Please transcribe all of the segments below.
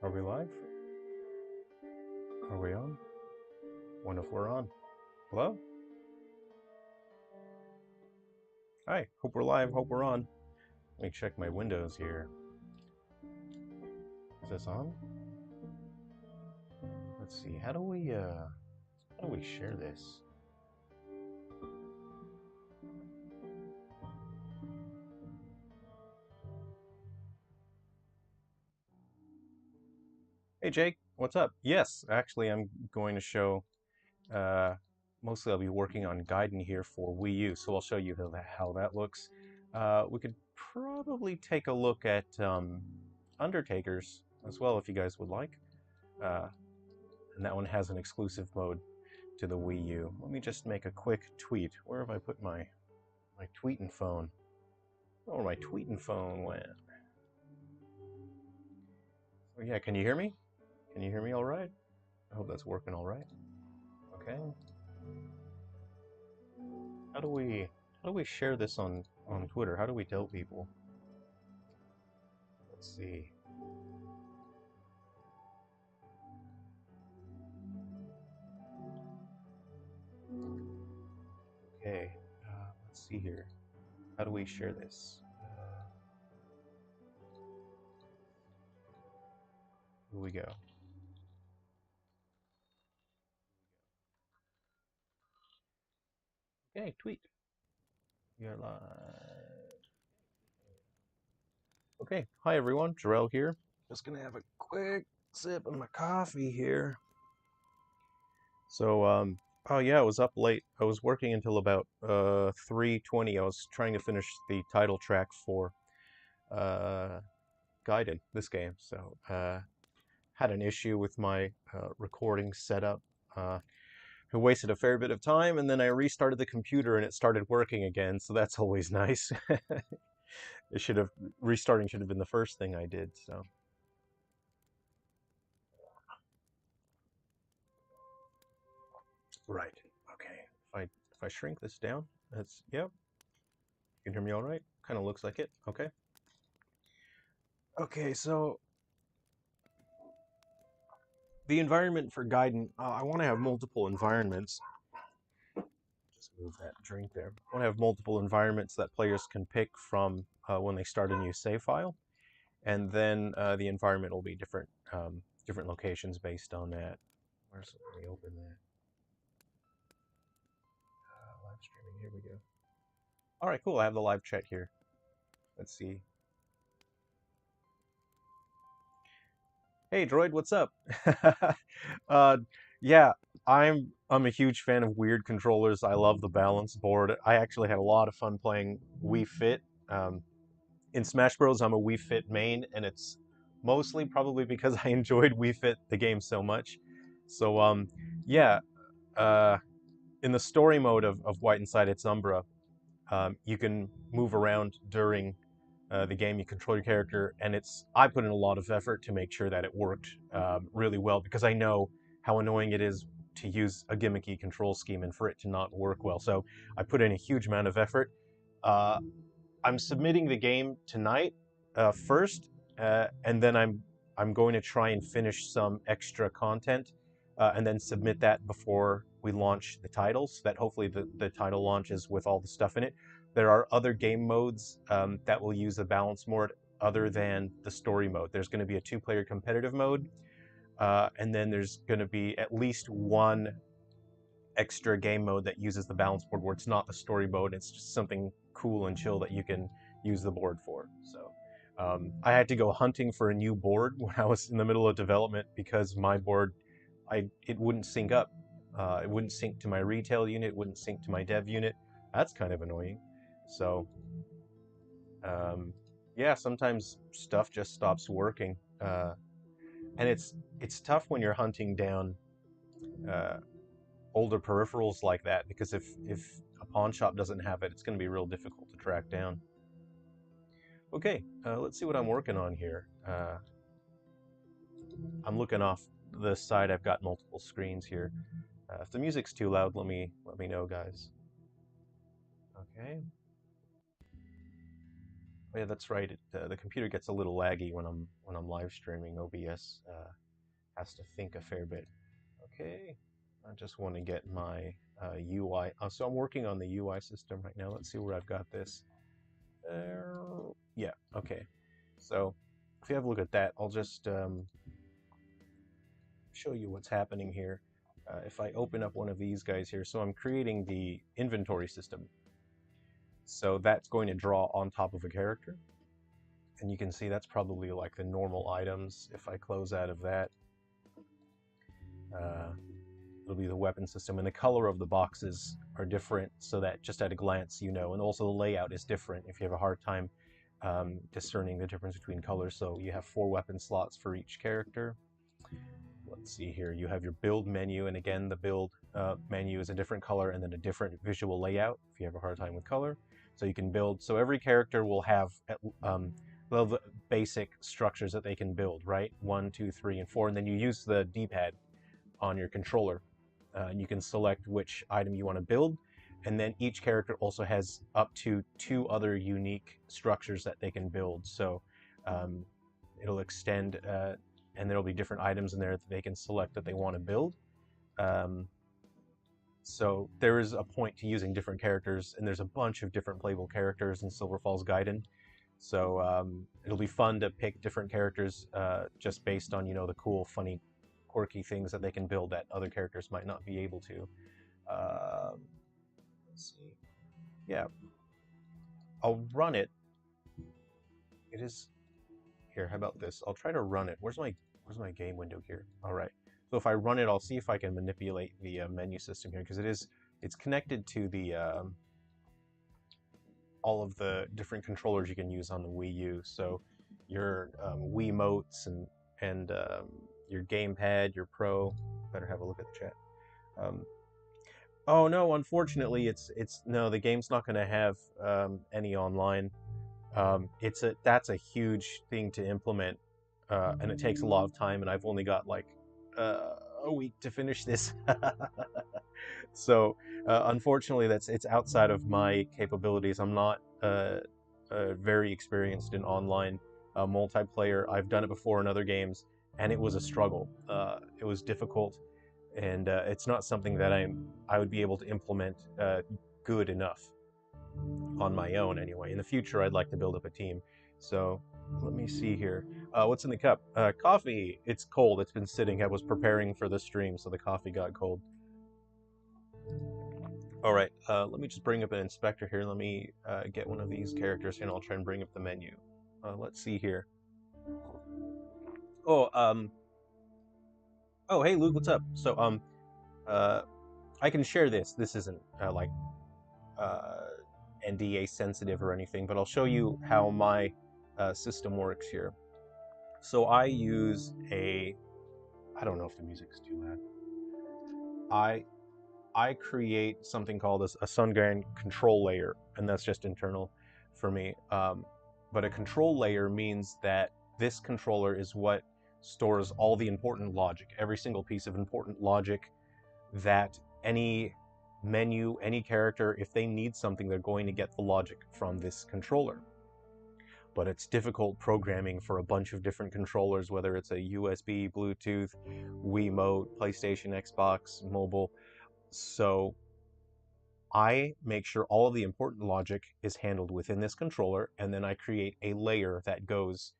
Are we live? Are we on? Wonder if we're on. Hello? Hi, hope we're live, hope we're on. Let me check my windows here. Is this on? Let's see, how do we share this? Hey Jake, what's up? Yes, actually I'm going to show, mostly I'll be working on Gaiden here for Wii U, so I'll show you how that looks. We could probably take a look at Undertakers as well if you guys would like. And that one has an exclusive mode to the Wii U. Let me just make a quick tweet. Where have I put my tweeting phone? Oh, my tweeting phone went. Oh yeah, can you hear me? Can you hear me all right? I hope that's working all right. Okay. How do we share this on Twitter? How do we tell people? Let's see. Okay. Let's see here. How do we share this? Here we go. Okay, tweet. You're live. Okay, hi everyone, Jerrel here. Just gonna have a quick sip of my coffee here. So, oh yeah, I was up late. I was working until about 3:20. I was trying to finish the title track for Gaiden, this game. So, had an issue with my recording setup. I wasted a fair bit of time, and then I restarted the computer and it started working again, so that's always nice. Restarting should have been the first thing I did, so. Right, okay. If I shrink this down, that's, yep. You can hear me all right? Kind of looks like it, okay. Okay, so the environment for Gaiden, I want to have multiple environments. Just move that drink there. I want to have multiple environments that players can pick from when they start a new save file, and then the environment will be different different locations based on that. Let me open that. Live streaming. Here we go. All right, cool. I have the live chat here. Let's see. Hey, Droid, what's up? Yeah, I'm a huge fan of weird controllers. I love the balance board. I actually had a lot of fun playing Wii Fit. In Smash Bros, I'm a Wii Fit main, and it's mostly probably because I enjoyed Wii Fit the game so much. So yeah, in the story mode of White Inside Its Umbra, you can move around during the game. You control your character, and I put in a lot of effort to make sure that it worked really well, because I know how annoying it is to use a gimmicky control scheme and for it to not work well. So I put in a huge amount of effort. I'm submitting the game tonight first, and then I'm going to try and finish some extra content, and then submit that before we launch the title, so that hopefully the title launches with all the stuff in it. There are other game modes that will use a balance mode other than the story mode. There's going to be a two-player competitive mode, and then there's going to be at least one extra game mode that uses the balance board where it's not the story mode. It's just something cool and chill that you can use the board for. So I had to go hunting for a new board when I was in the middle of development, because my board, it wouldn't sync up. It wouldn't sync to my retail unit. It wouldn't sync to my dev unit. That's kind of annoying. So yeah, sometimes stuff just stops working, and it's tough when you're hunting down older peripherals like that, because if a pawn shop doesn't have it, it's going to be real difficult to track down. Okay, let's see what I'm working on here. I'm looking off the side. I've got multiple screens here. If the music's too loud, let me know, guys. Okay. Oh, yeah, that's right. The computer gets a little laggy when I'm live streaming. OBS has to think a fair bit. Okay, I just want to get my UI. So I'm working on the UI system right now. Let's see where I've got this. Yeah, okay. So if you have a look at that, I'll just show you what's happening here. If I open up one of these guys here, so I'm creating the inventory system. So that's going to draw on top of a character. And you can see that's probably like the normal items. If I close out of that, uh, it'll be the weapon system. And the color of the boxes are different so that just at a glance you know. And also the layout is different if you have a hard time discerning the difference between colors. So you have 4 weapon slots for each character. Let's see here. You have your build menu, and again, the build menu is a different color and then a different visual layout if you have a hard time with color. So you can build. So every character will have well, the basic structures that they can build, right? 1, 2, 3, and 4, and then you use the D-pad on your controller. And you can select which item you want to build, and then each character also has up to 2 other unique structures that they can build. So it'll extend and there'll be different items in there that they can select that they want to build. So there is a point to using different characters, and there's a bunch of different playable characters in Silver Falls Gaiden. So it'll be fun to pick different characters just based on, you know, the cool, funny, quirky things that they can build that other characters might not be able to. Let's see. Yeah, I'll run it. It is here. How about this? I'll try to run it. Where's my game window here? All right. So if I run it, I'll see if I can manipulate the menu system here because it's connected to the all of the different controllers you can use on the Wii U. So your Wiimotes and your gamepad, your Pro. Better have a look at the chat. Oh no, unfortunately, it's no. The game's not going to have any online. That's a huge thing to implement, and it takes a lot of time. And I've only got like a week to finish this. So unfortunately, it's outside of my capabilities. I'm not very experienced in online multiplayer. I've done it before in other games, and it was a struggle. It was difficult, and it's not something that I would be able to implement good enough on my own anyway. In the future, I'd like to build up a team. So let me see here. What's in the cup? Coffee. It's cold. It's been sitting. I was preparing for the stream, so the coffee got cold. All right, let me just bring up an inspector here. Let me get one of these characters here, and I'll try and bring up the menu. Let's see here. Oh, oh, hey, Luke, what's up? So, I can share this. This isn't like NDA sensitive or anything, but I'll show you how my system works here. So I use I don't know if the music's too loud. I create something called a Sungrain control layer, and that's just internal for me. But a control layer means that this controller is what stores all the important logic, every single piece of important logic that any menu, any character, if they need something, they're going to get the logic from this controller. But it's difficult programming for a bunch of different controllers, whether it's a USB, Bluetooth, Wiimote, PlayStation, Xbox, mobile. So I make sure all of the important logic is handled within this controller, and then I create a layer that goes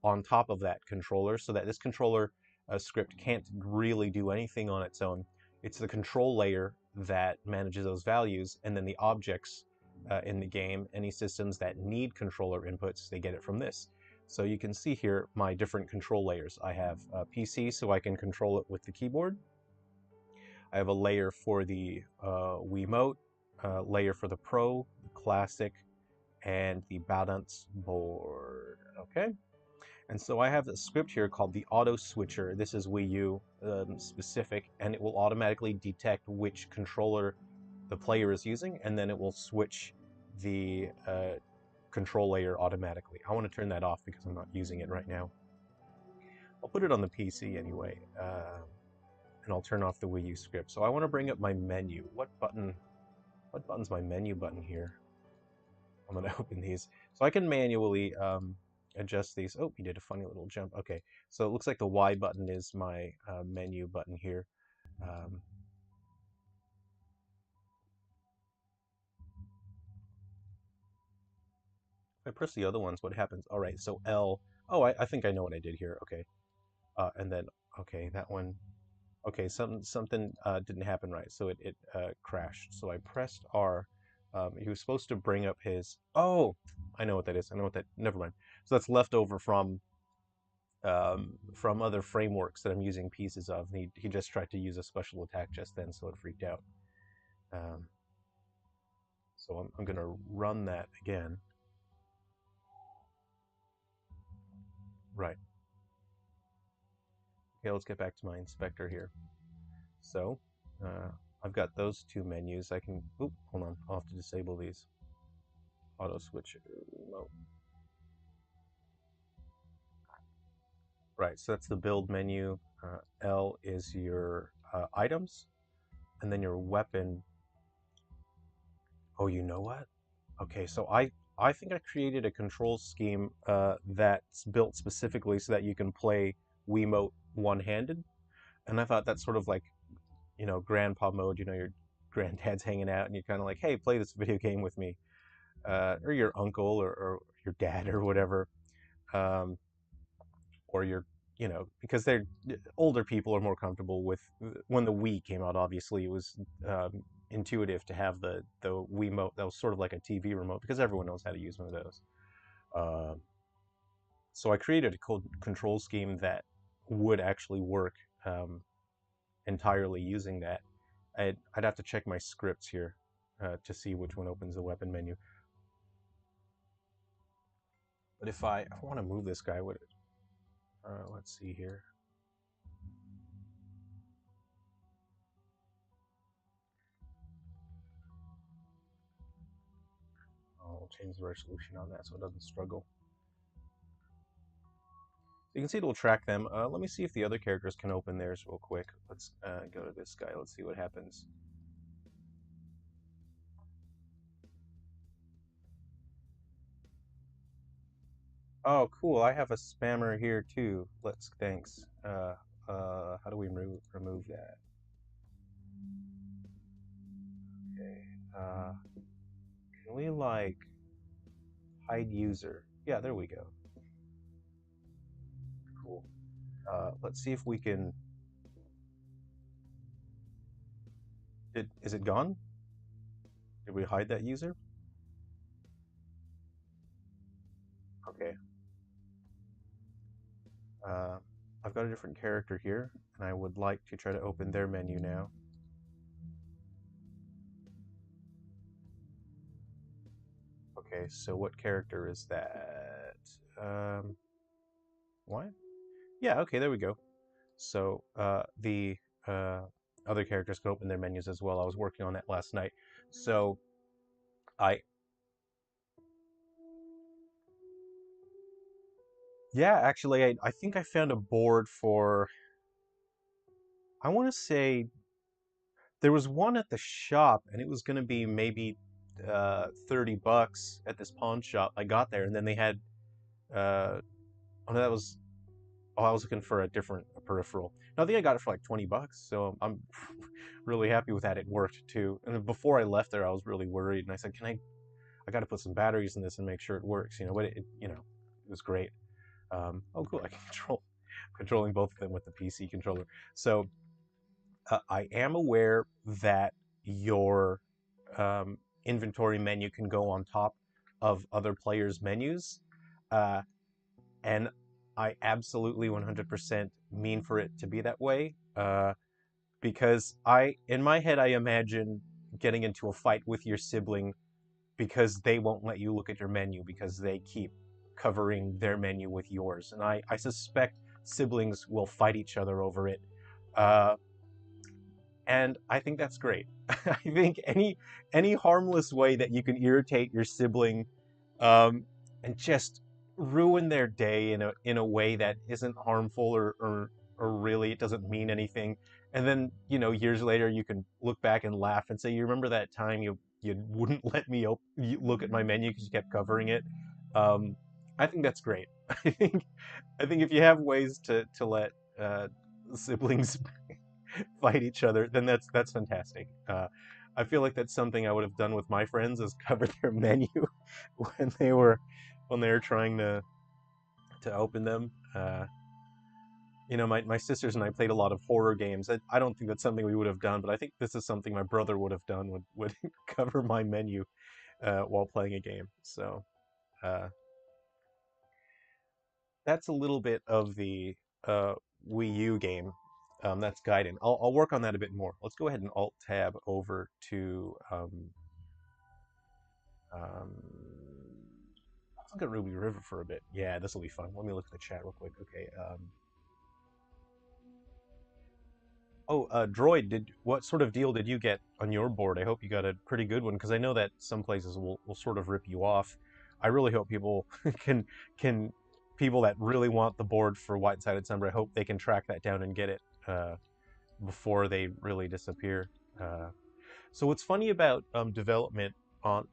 on top of that controller so that this controller script can't really do anything on its own. It's the control layer that manages those values, and then the objects in the game, any systems that need controller inputs, they get it from this. So you can see here my different control layers. I have a PC so I can control it with the keyboard. I have a layer for the Wiimote, layer for the Pro, the Classic, and the Balance board. Okay, and so I have a script here called the Auto Switcher. This is Wii U specific, and it will automatically detect which controller the player is using, and then it will switch the control layer automatically. I want to turn that off because I'm not using it right now. I'll put it on the PC anyway. And I'll turn off the Wii U script. So I want to bring up my menu. What button's my menu button here? I'm gonna open these. So I can manually adjust these. Oh, he did a funny little jump. Okay, so it looks like the Y button is my menu button here. Um, if I press the other ones, what happens? All right, so L. Oh, I think I know what I did here. Okay, and then okay, that one. Okay, something didn't happen right, so it crashed. So I pressed R. He was supposed to bring up his. Oh, I know what that is. I know what that. Never mind. So that's left over from other frameworks that I'm using pieces of. He just tried to use a special attack just then, so it freaked out. Um, so I'm going to run that again. Right. Okay, let's get back to my inspector here. So I've got those two menus. I can. Oop, hold on. I'll have to disable these. Auto switch remote. Right. So that's the build menu. L is your items, and then your weapon. Oh, you know what? Okay, so I think I created a control scheme that's built specifically so that you can play Wiimote one-handed, and I thought that's sort of like, grandpa mode. Your granddad's hanging out, and you're kind of like, hey, play this video game with me, or your uncle or your dad or whatever, um, or because they're older people are more comfortable with when the Wii came out. Obviously, it was intuitive to have the Wiimote that was sort of like a TV remote because everyone knows how to use one of those. Uh, so I created a control scheme that would actually work entirely using that. I'd have to check my scripts here to see which one opens the weapon menu. But if I want to move this guy, let's see here. I'll change the resolution on that so it doesn't struggle. So you can see it will track them. Let me see if the other characters can open theirs real quick. Let's go to this guy. Let's see what happens. Oh, cool. I have a spammer here too. Thanks. How do we remove that? Okay. Can we hide user? Yeah, there we go. Cool. Let's see if we can. Is it gone? Did we hide that user? Okay. Uh, I've got a different character here, and I would like to try to open their menu now. Okay, so what character is that? What? Yeah, okay, there we go. So the uh, other characters can open their menus as well. I was working on that last night. So I, yeah, actually, I think I found a board for, I want to say there was one at the shop, and it was going to be maybe $30 at this pawn shop. I got there, and then they had, oh, no, that was, oh, I was looking for a different peripheral. No, I think I got it for like $20, so I'm really happy with that. It worked too. And before I left there, I was really worried, and I said, I got to put some batteries in this and make sure it works, but it was great. Oh, cool! I can controlling both of them with the PC controller. So I am aware that your inventory menu can go on top of other players' menus, uh, and I absolutely 100% mean for it to be that way. Because in my head, I imagine getting into a fight with your sibling because they won't let you look at your menu because they keep covering their menu with yours. And I suspect siblings will fight each other over it. Uh, and I think that's great. I think any harmless way that you can irritate your sibling and just ruin their day in a way that isn't harmful or really it doesn't mean anything. And then, years later you can look back and laugh and say, you remember that time you wouldn't let me look at my menu because you kept covering it. Um, I think that's great. I think I think if you have ways to let siblings fight each other, then that's fantastic. I feel like that's something I would have done with my friends is cover their menu when they were trying to open them. My sisters and I played a lot of horror games. I don't think that's something we would have done, but I think this is something my brother would have done, would cover my menu while playing a game. So uh, that's a little bit of the uh, Wii U game. That's Gaiden. I'll work on that a bit more. Let's go ahead and Alt Tab over to um, let's look at Ruby River for a bit. Yeah, this will be fun. Let me look at the chat real quick. Okay. Oh, Droid, what sort of deal did you get on your board? I hope you got a pretty good one because I know that some places will sort of rip you off. I really hope people can people that really want the board for White-Sided Summer, I hope they can track that down and get it before they really disappear. So what's funny about development on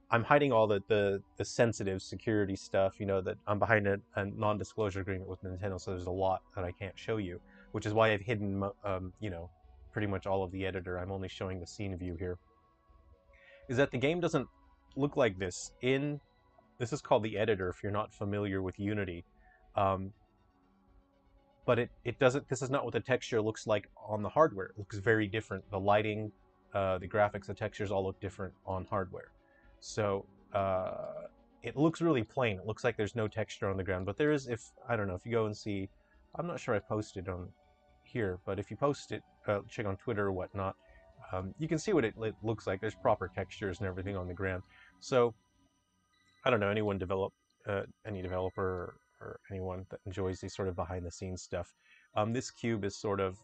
I'm hiding all the sensitive security stuff. That I'm behind a non-disclosure agreement with Nintendo, so there's a lot that I can't show you, which is why I've hidden pretty much all of the editor. I'm only showing the scene view here. Is that the game doesn't look like this in this is called the editor if you're not familiar with Unity. Um, but it doesn't. This is not what the texture looks like on the hardware. It looks very different. The lighting, the graphics, the textures all look different on hardware. So it looks really plain. It looks like there's no texture on the ground. But there is. If I don't know if you go and see, I'm not sure I posted on here, but if you post it, check on Twitter or whatnot, you can see what it looks like. There's proper textures and everything on the ground. So I don't know, any developer or anyone that enjoys these sort of behind the scenes stuff. This cube is sort of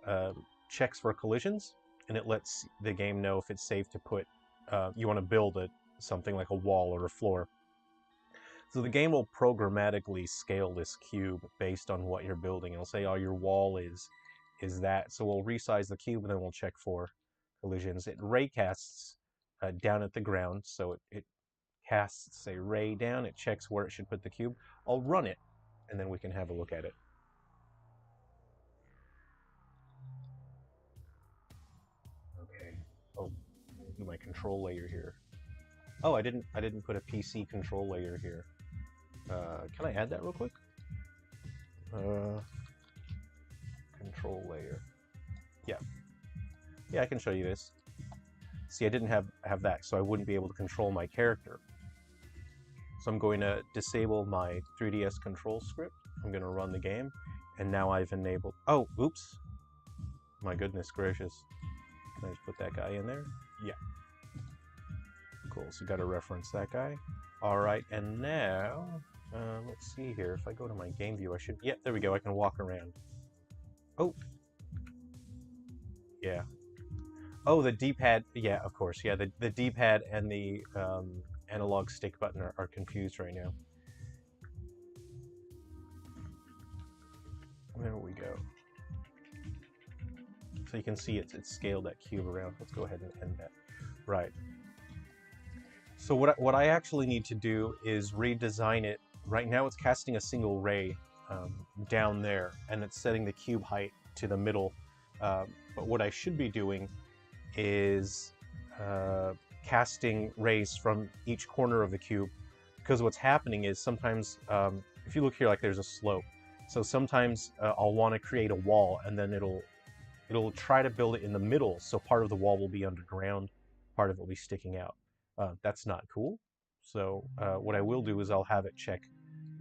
uh, checks for collisions, and it lets the game know if it's safe to put. You want to build something like a wall or a floor. So the game will programmatically scale this cube based on what you're building. It'll say, "Oh, your wall is that." So we'll resize the cube, and then we'll check for collisions. It raycasts down at the ground, so it casts a ray down, it checks where it should put the cube. I'll run it, and then we can have a look at it. Okay. Oh, let me do my control layer here. Oh, I didn't put a PC control layer here. Can I add that real quick? Uh, Control layer. Yeah. Yeah, I can show you this. See, I didn't have that, so I wouldn't be able to control my character. So I'm going to disable my 3DS control script. I'm going to run the game, and now I've enabled... Oh, oops. My goodness gracious. Can I just put that guy in there? Yeah. Cool, so got to reference that guy. All right, and now, let's see here. If I go to my game view, I should... Yeah, there we go. I can walk around. Oh. Yeah. Oh, the D-pad. Yeah, of course. Yeah, the D-pad and the analog stick button are confused right now. There we go. So you can see it's scaled that cube around. Let's go ahead and end that. Right. So what I actually need to do is redesign it. Right now it's casting a single ray down there, and it's setting the cube height to the middle. But what I should be doing is casting rays from each corner of the cube, because what's happening is sometimes, if you look here, like there's a slope. So sometimes I'll want to create a wall, and then it'll try to build it in the middle, so part of the wall will be underground, part of it will be sticking out. That's not cool. So what I will do is I'll have it check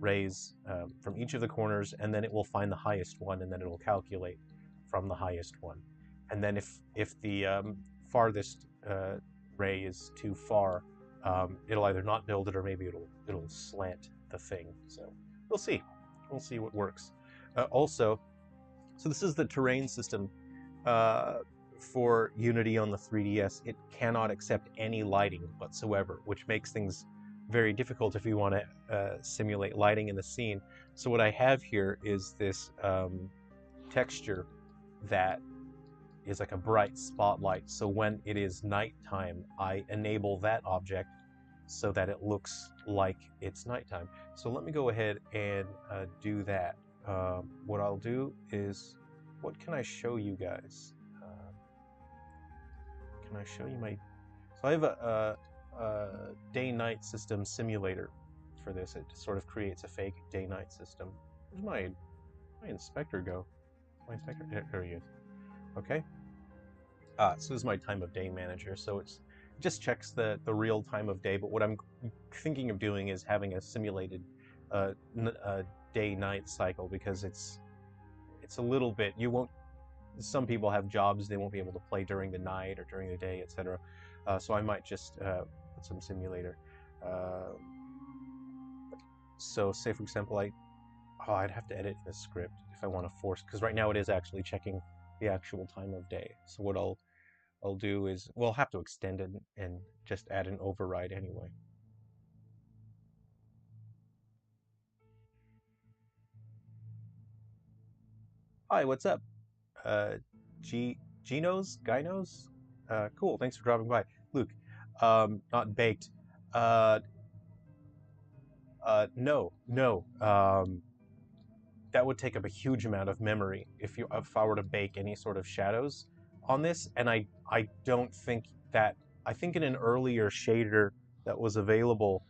rays from each of the corners, and then it will find the highest one, and then it'll calculate from the highest one. And then if the farthest ray is too far, it'll either not build it, or maybe it'll slant the thing. So we'll see. We'll see what works. Also, so this is the terrain system for Unity on the 3DS. It cannot accept any lighting whatsoever, which makes things very difficult if you want to simulate lighting in the scene. So what I have here is this texture that is like a bright spotlight. So when it is nighttime, I enable that object so that it looks like it's nighttime. So let me go ahead and do that. What I'll do is, what can I show you guys? Can I show you my... So I have a day-night system simulator for this. It sort of creates a fake day-night system. Where's my inspector go? My inspector, there he is. Okay. So this is my time of day manager. So it just checks the real time of day. But what I'm thinking of doing is having a simulated day-night cycle, because it's a little bit, you won't, some people have jobs, they won't be able to play during the night or during the day, etc. So I might just put some simulator. So say for example, I'd have to edit the script if I want to force, because right now it is actually checking the actual time of day. So what I'll do is, well, I'll have to extend it and just add an override anyway. Hi, what's up? Uh, Genos? Gynos? Cool, thanks for dropping by. Luke, not baked. Uh, no, no. That would take up a huge amount of memory if I were to bake any sort of shadows on this, and I don't think that, I think in an earlier shader that was available,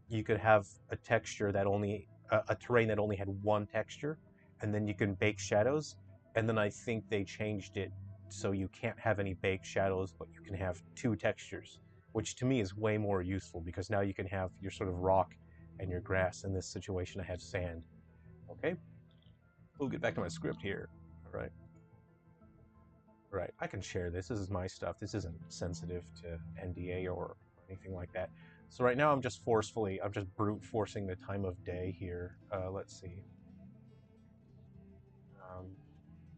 you could have a texture that only a terrain that only had one texture, and then you can bake shadows. And then I think they changed it so you can't have any baked shadows, but you can have two textures, which to me is way more useful, because now you can have your sort of rock and your grass. In this situation, I have sand. Okay, we'll get back to my script here. All right. Right, I can share this. This is my stuff. This isn't sensitive to NDA or anything like that. So right now I'm just brute forcing the time of day here. Let's see. Um,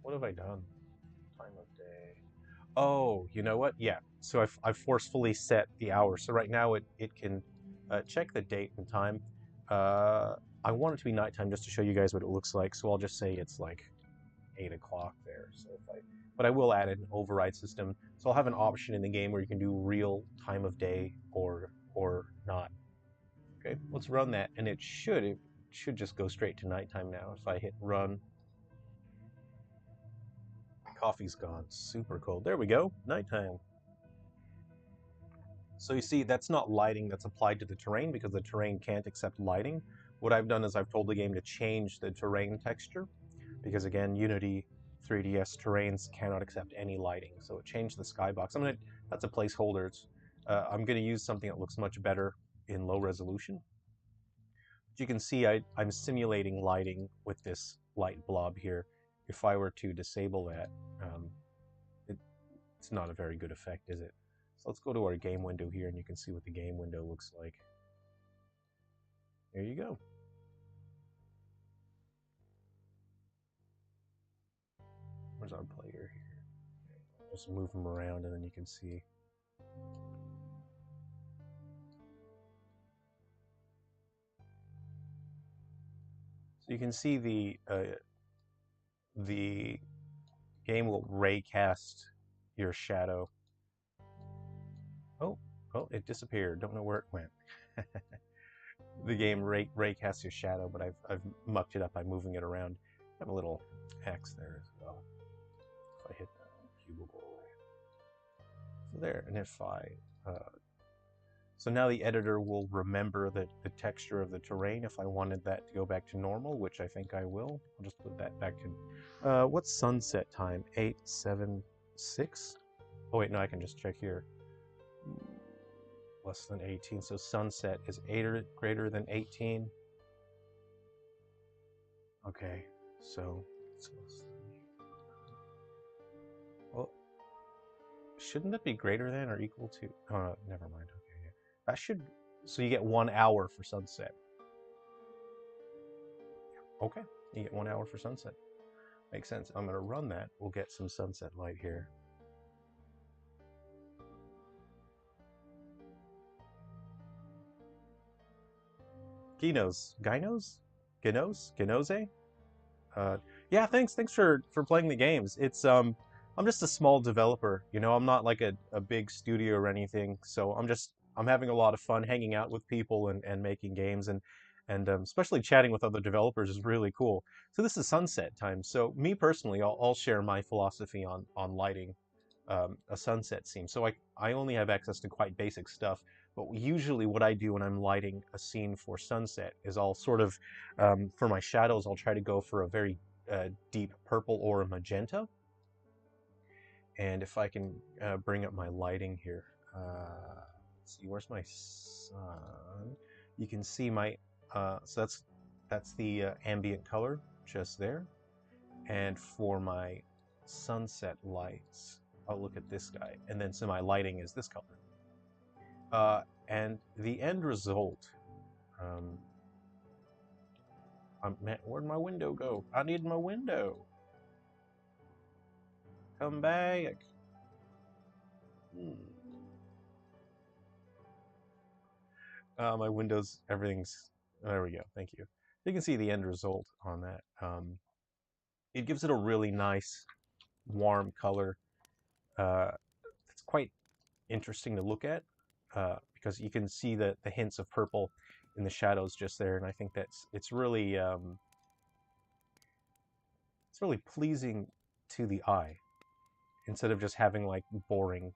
what have I done? Time of day. Oh, you know what? Yeah. So I've forcefully set the hour. So right now it can check the date and time. I want it to be nighttime just to show you guys what it looks like. So I'll just say it's like 8 o'clock there. So but I will add an override system. So I'll have an option in the game where you can do real time of day or not. Okay, let's run that, and it should just go straight to nighttime now. If I hit run, coffee's gone. Super cold. There we go. Nighttime. So you see, that's not lighting that's applied to the terrain, because the terrain can't accept lighting. What I've done is I've told the game to change the terrain texture, because again, Unity 3DS terrains cannot accept any lighting. So it changed the skybox. That's a placeholder. I'm gonna use something that looks much better in low resolution. But you can see I'm simulating lighting with this light blob here. If I were to disable that, um, it's not a very good effect, is it? So let's go to our game window here, and you can see what the game window looks like. There you go. Where's our player here? Just move them around, and then you can see. So you can see the game will raycast your shadow. Oh, oh, it disappeared. Don't know where it went. The game raycasts your shadow, but I've mucked it up by moving it around. I have a little X there as well. If I hit that cubicle, so there, and if I so now the editor will remember the texture of the terrain. If I wanted that to go back to normal, which I think I will, I'll just put that back to... what's sunset time? 876? Oh wait, no, I can just check here. Less than 18, so sunset is 8 or greater than 18. Okay, so it's less than... Well, shouldn't that be greater than or equal to... Oh, never mind. Okay, yeah. That should... So you get 1 hour for sunset. Okay, you get 1 hour for sunset. Makes sense. I'm going to run that. We'll get some sunset light here. Ginos. Gynos? Ginos? Ginose? Yeah, thanks for playing the games. It's I'm just a small developer, you know, I'm not like a big studio or anything. So I'm having a lot of fun hanging out with people and making games and especially chatting with other developers is really cool. So this is sunset time. So me personally, I'll share my philosophy on lighting a sunset scene. So I only have access to quite basic stuff, but usually what I do when I'm lighting a scene for sunset is I'll sort of, for my shadows, I'll try to go for a very deep purple or a magenta. And if I can bring up my lighting here, let's see, where's my sun? You can see my, so that's the ambient color just there. And for my sunset lights, I'll look at this guy. And then so my lighting is this color. And the end result, um, man, where'd my window go? I need my window. Come back. Hmm. My windows, everything's, there we go. Thank you. You can see the end result on that. It gives it a really nice, warm color. Uh, it's quite interesting to look at because you can see the hints of purple in the shadows just there, and I think it's really pleasing to the eye instead of just having like boring,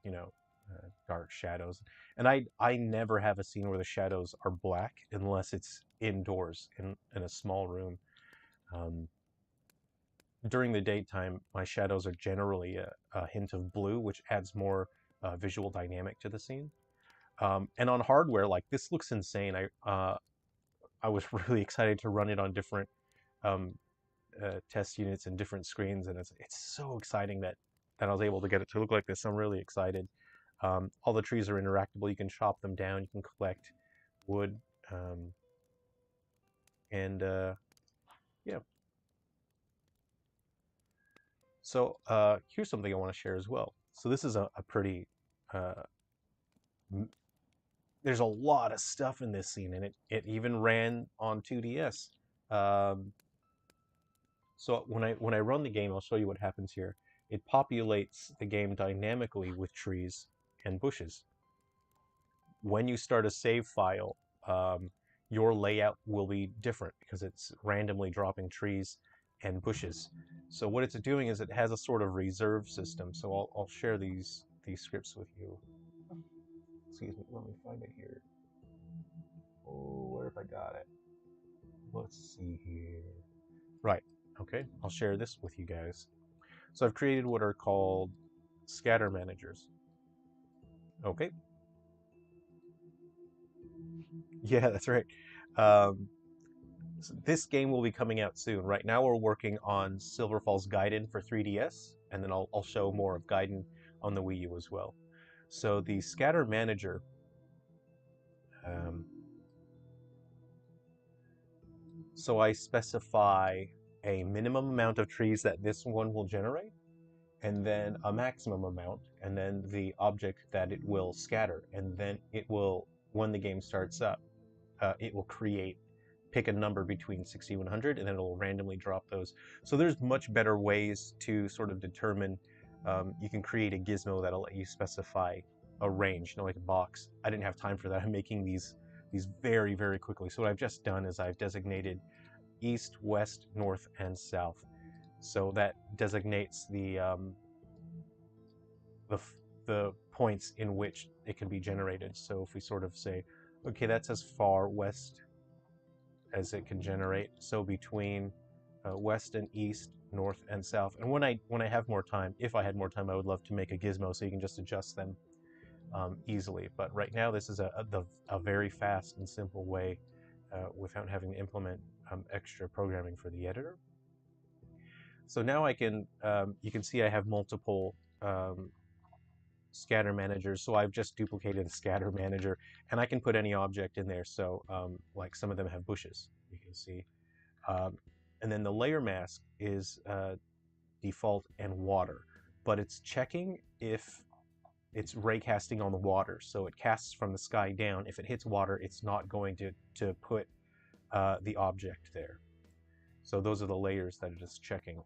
dark shadows. And I never have a scene where the shadows are black unless it's indoors in a small room. Um, During the daytime, my shadows are generally a hint of blue, which adds more visual dynamic to the scene. And on hardware, like this looks insane. I was really excited to run it on different um, test units and different screens, and it's so exciting that I was able to get it to look like this. I'm really excited. All the trees are interactable. You can chop them down. You can collect wood, um, and yeah. So here's something I want to share as well. So this is a pretty uh, there's a lot of stuff in this scene, and it even ran on 2DS. Um, so when I run the game, I'll show you what happens here. It populates the game dynamically with trees and bushes. When you start a save file, your layout will be different because it's randomly dropping trees and bushes. So what it's doing is it has a sort of reserve system. So I'll share these scripts with you. Excuse me, let me find it here. Oh, where have I got it? Let's see here. Right. Okay. I'll share this with you guys. So I've created what are called scatter managers. Okay. Yeah, that's right. Um, so this game will be coming out soon. Right now we're working on Silver Falls Gaiden for 3DS, and then I'll show more of Gaiden on the Wii U as well. So the scatter manager, um, so I specify a minimum amount of trees that this one will generate, and then a maximum amount, and then the object that it will scatter. And then it will, when the game starts up, it will pick a number between 60 and 100, and then it'll randomly drop those. So there's much better ways to sort of determine, you can create a gizmo that'll let you specify a range, like a box. I didn't have time for that. I'm making these very, very quickly. So what I've just done is I've designated east, west, north, and south. So that designates the the points in which it can be generated. So if we sort of say, okay, that's as far west as it can generate. So between west and east, north and south. And when I have more time, if I had more time, I would love to make a gizmo so you can just adjust them easily. But right now, this is a very fast and simple way without having to implement extra programming for the editor. So now you can see I have multiple scatter managers. So I've just duplicated the scatter manager, and I can put any object in there. So like some of them have bushes, you can see. And then the layer mask is default and water, but it's checking if it's raycasting on the water. So it casts from the sky down. If it hits water, it's not going to put the object there. So those are the layers that it is checking.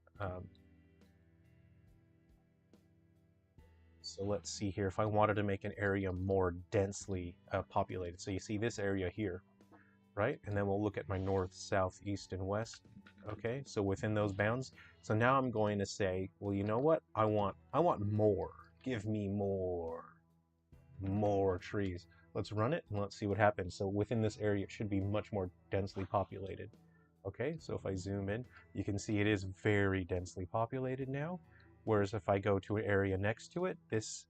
So let's see here, if I wanted to make an area more densely populated. So you see this area here, right? And then we'll look at my north, south, east, and west. Okay, so within those bounds. So now I'm going to say, well, you know what? I want more. Give me more trees. Let's run it and let's see what happens. So within this area, it should be much more densely populated. Okay, so if I zoom in, you can see it is very densely populated now. Whereas if I go to an area next to it, this,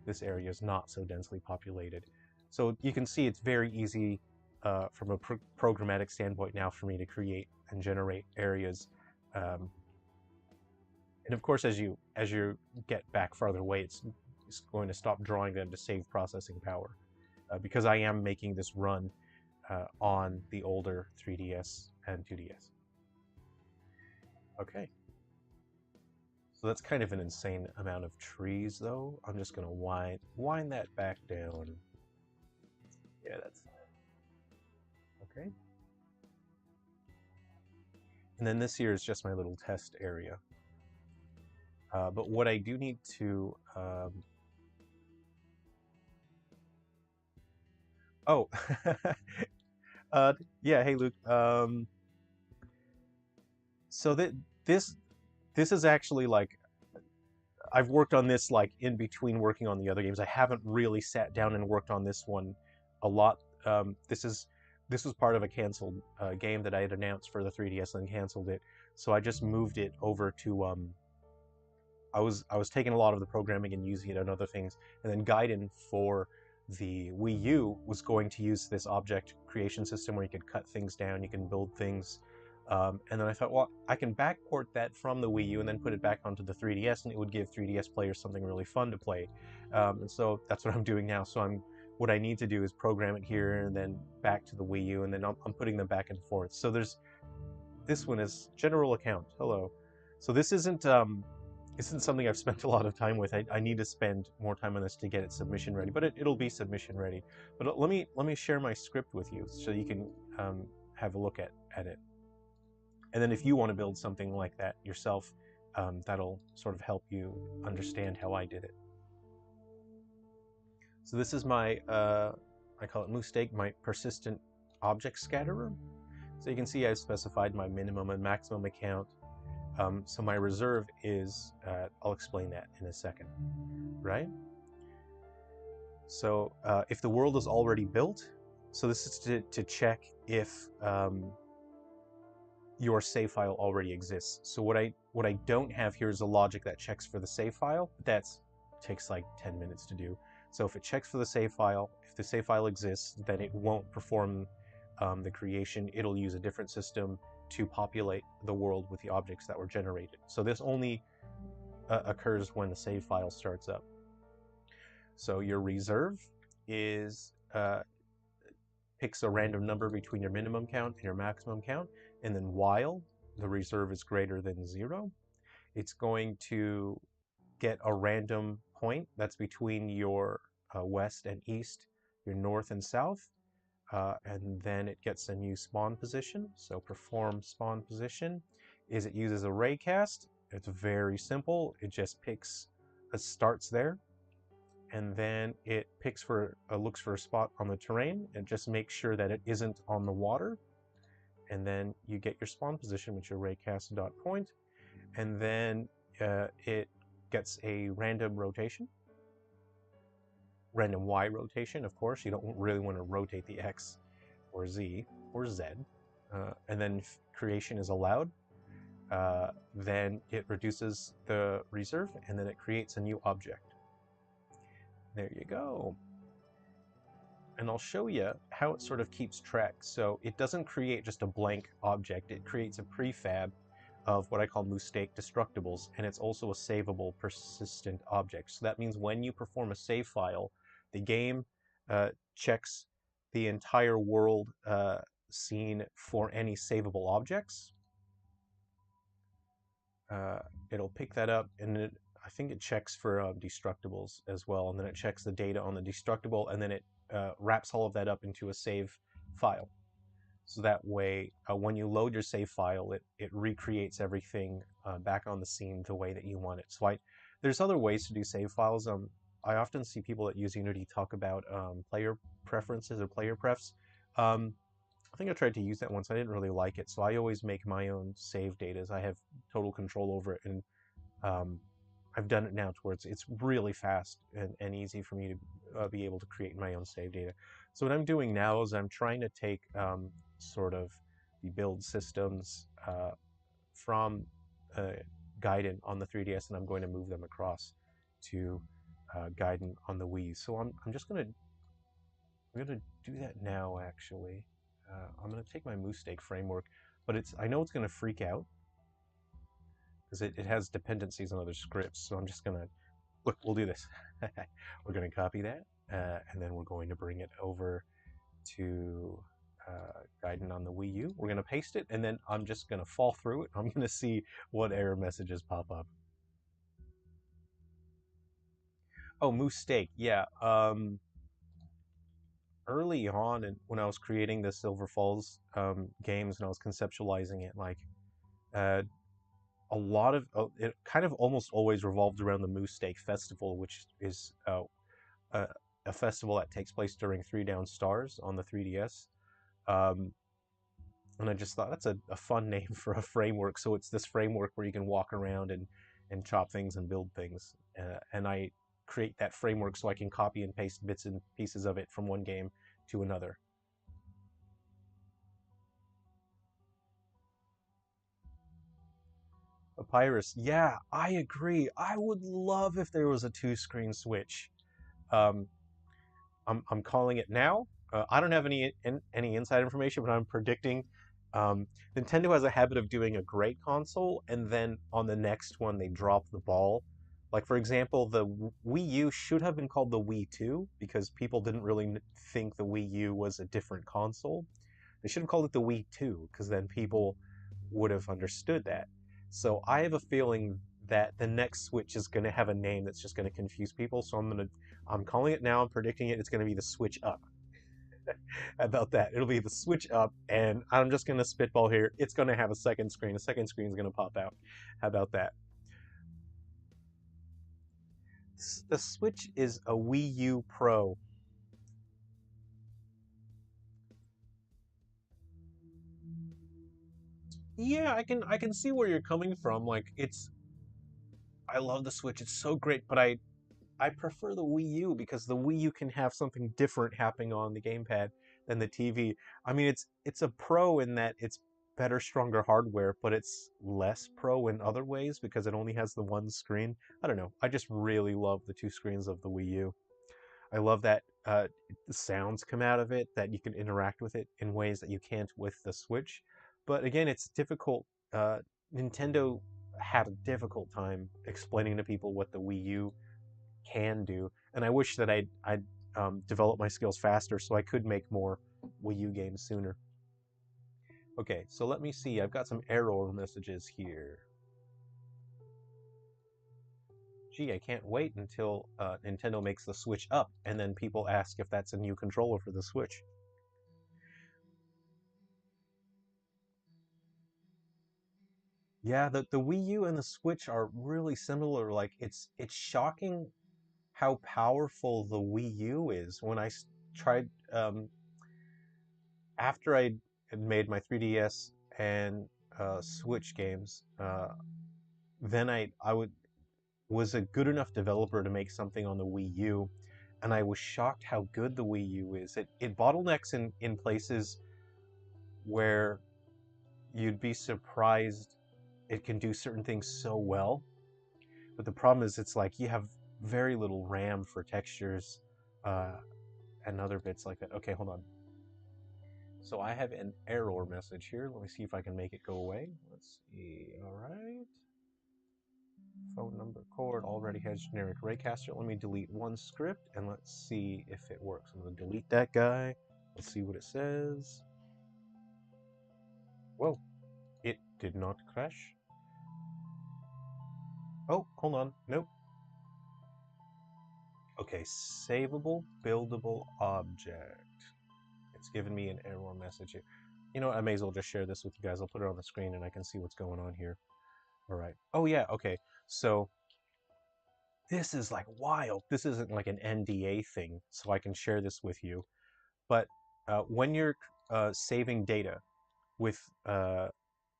this area is not so densely populated. So you can see it's very easy from a programmatic standpoint now for me to create and generate areas. And of course, as you get back farther away, it's going to stop drawing them to save processing power, because I am making this run on the older 3DS and 2DS. Okay. So that's kind of an insane amount of trees, though. I'm just going to wind that back down. Yeah, that's okay. And then this here is just my little test area. But what I do need to... Oh, yeah, hey Luke. So this is actually like, I've worked on this like in between working on the other games. I haven't really sat down and worked on this one a lot. This was part of a canceled game that I had announced for the 3DS and canceled it. So I just moved it over to I was taking a lot of the programming and using it on other things, and then Gaiden for the Wii U was going to use this object creation system where you could cut things down, you can build things. And then I thought, well, I can backport that from the Wii U and then put it back onto the 3DS, and it would give 3DS players something really fun to play. And so that's what I'm doing now. So what I need to do is program it here and then back to the Wii U, and then I'm putting them back and forth. So this one is general account. Hello. So this isn't something I've spent a lot of time with. I need to spend more time on this to get it submission ready, but it'll be submission ready. But let me share my script with you so you can have a look at it. And then if you want to build something like that yourself, that'll sort of help you understand how I did it. So this is my, I call it Moostake, my persistent object scatterer. So you can see I've specified my minimum and maximum account. So my reserve is, I'll explain that in a second, right? So if the world is already built, so this is to check if your save file already exists. So what I don't have here is a logic that checks for the save file. That takes like 10 minutes to do. So if it checks for the save file, if the save file exists, then it won't perform the creation. It'll use a different system to populate the world with the objects that were generated. So this only occurs when the save file starts up. So your reserve is picks a random number between your minimum count and your maximum count, and then while the reserve is greater than 0, it's going to get a random point that's between your west and east, your north and south, and then it gets a new spawn position. So perform spawn position is it uses a raycast. It's very simple. It just picks, it starts there, and then it looks for a spot on the terrain and just makes sure that it isn't on the water. And then you get your spawn position with your raycast.point, and then it gets a random rotation, random Y rotation. Of course, you don't really want to rotate the X or Z or Z. And then if creation is allowed, then it reduces the reserve, and then it creates a new object. There you go. And I'll show you how it sort of keeps track. So it doesn't create just a blank object. It creates a prefab of what I call Moostake destructibles, and it's also a savable persistent object. So that means when you perform a save file, the game checks the entire world scene for any savable objects. It'll pick that up, and I think it checks for destructibles as well, and then it checks the data on the destructible, and then it wraps all of that up into a save file. So that way, when you load your save file, it recreates everything back on the scene the way that you want it. So There's other ways to do save files. I often see people that use Unity talk about player preferences or player prefs. Um, I think I tried to use that once. I didn't really like it, so I always make my own save data. I have total control over it, and um, I've done it now to where it's really fast and easy for me to be able to create my own save data. So what I'm doing now is I'm trying to take sort of the build systems from uh, Gaiden on the 3DS, and I'm going to move them across to Gaiden on the Wii. So I'm gonna do that now. Actually, I'm gonna take my moose stake framework, but I know it's gonna freak out because it has dependencies on other scripts. So I'm just gonna look. We'll do this. We're gonna copy that, and then we're going to bring it over to Gaiden on the Wii U. We're gonna paste it, and then I'm just gonna fall through it. I'm gonna see what error messages pop up. Oh, moose stake. Yeah. Early on, and when I was creating the Silver Falls games and I was conceptualizing it, like uh, a lot of it kind of almost always revolved around the Moose Stake Festival, which is a, a festival that takes place during Three Down Stars on the 3DS. Um, and I just thought that's a fun name for a framework. So it's this framework where you can walk around and chop things and build things. And I create that framework so I can copy and paste bits and pieces of it from one game to another. Papyrus, yeah, I agree. I would love if there was a two-screen Switch. Um, I'm calling it now. I don't have any inside information, but I'm predicting. Um, Nintendo has a habit of doing a great console, and then on the next one they drop the ball. Like for example, the Wii U should have been called the Wii 2 because people didn't really think the Wii U was a different console. They should have called it the Wii 2 because then people would have understood that. So I have a feeling that the next Switch is going to have a name that's just going to confuse people. So I'm calling it now. I'm predicting it. It's going to be the Switch Up. How about that? It'll be the Switch Up, and I'm just going to spitball here. It's going to have a second screen. A second screen is going to pop out. How about that? The Switch is a Wii U Pro. Yeah, I can see where you're coming from. Like I love the Switch. It's so great, but I prefer the Wii U because the Wii U can have something different happening on the gamepad than the TV. I mean, it's a pro in that it's better, stronger hardware, but it's less pro in other ways because it only has the one screen. I don't know. I just really love the two screens of the Wii U. I love that the sounds come out of it, that you can interact with it in ways that you can't with the Switch. But again, it's difficult. Nintendo had a difficult time explaining to people what the Wii U can do, and I wish that I'd developed my skills faster so I could make more Wii U games sooner. Okay, so let me see. I've got some error messages here. Gee, I can't wait until Nintendo makes the Switch up, and then people ask if that's a new controller for the Switch. Yeah, the Wii U and the Switch are really similar. Like it's shocking how powerful the Wii U is. When tried after I had made my 3DS and Switch games, then I was a good enough developer to make something on the Wii U, and I was shocked how good the Wii U is. It bottlenecks in places where you'd be surprised it can do certain things so well. But the problem is, it's like you have very little RAM for textures uh, and other bits like that. Okay, hold on. So I have an error message here. Let me see if I can make it go away. Let's see. All right. Phone number cord already has generic raycaster. Let me delete one script and let's see if it works. I'm going to delete that guy. Let's see what it says. Whoa, it did not crash. Oh, hold on. Nope. Okay, savable, buildable object. It's giving me an error message here. You know what? I may as well just share this with you guys. I'll put it on the screen and I can see what's going on here. All right. Oh, yeah. Okay. So this is like wild. This isn't like an NDA thing, so I can share this with you. But when you're saving data with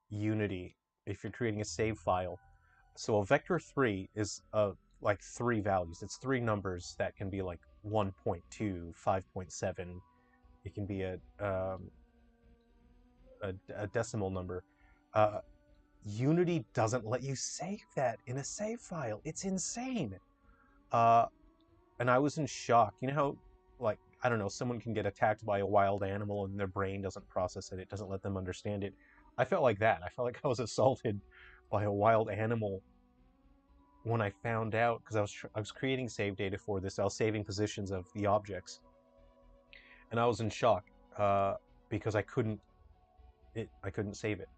Unity, if you're creating a save file, so a vector 3 is like three values. It's three numbers that can be like 1.2, 5.7. It can be a decimal number. Uh, Unity doesn't let you save that in a save file. It's insane. Uh, and I was in shock. You know how, like, I don't know, someone can get attacked by a wild animal and their brain doesn't process it. It doesn't let them understand it. I felt like that. I felt like I was assaulted by a wild animal when I found out, because I was creating save data for this. I was saving positions of the objects, and I was in shock because I couldn't save it.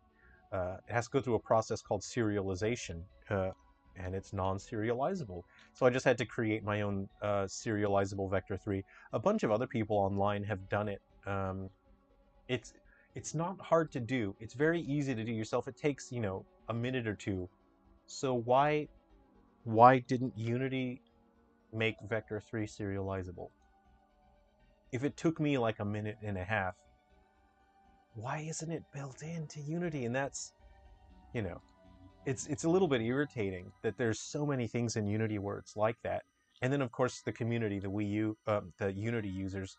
It has to go through a process called serialization, and it's non-serializable. So I just had to create my own serializable vector 3. A bunch of other people online have done it. It's it's not hard to do. It's very easy to do yourself. It takes, a minute or two. So why didn't Unity make vector 3 serializable? If it took me like a minute and a half, why isn't it built into Unity? And that's, you know, it's a little bit irritating that there's so many things in Unity where it's like that. And then of course the community, the Wii U, the Unity users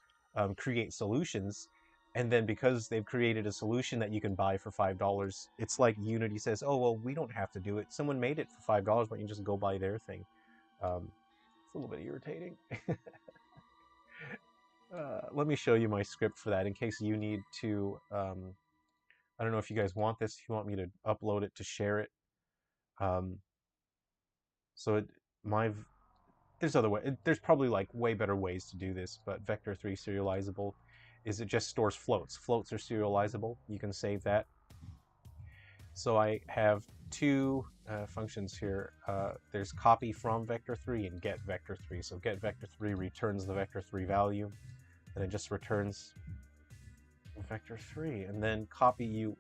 create solutions, and then because they've created a solution that you can buy for $5, it's like Unity says, "Oh well, we don't have to do it. Someone made it for $5, but you can just go buy their thing." It's a little bit irritating. Let me show you my script for that in case you need to. I don't know if you guys want this. If you want me to upload it to share it. Um, so it, my there's other way. There's probably like way better ways to do this, but vector 3 serializable is it just stores floats. Floats are serializable. You can save that. So I have two functions here. There's copy from vector 3 and get vector 3. So get vector 3 returns the vector 3 value, and it just returns vector 3. And then copy, you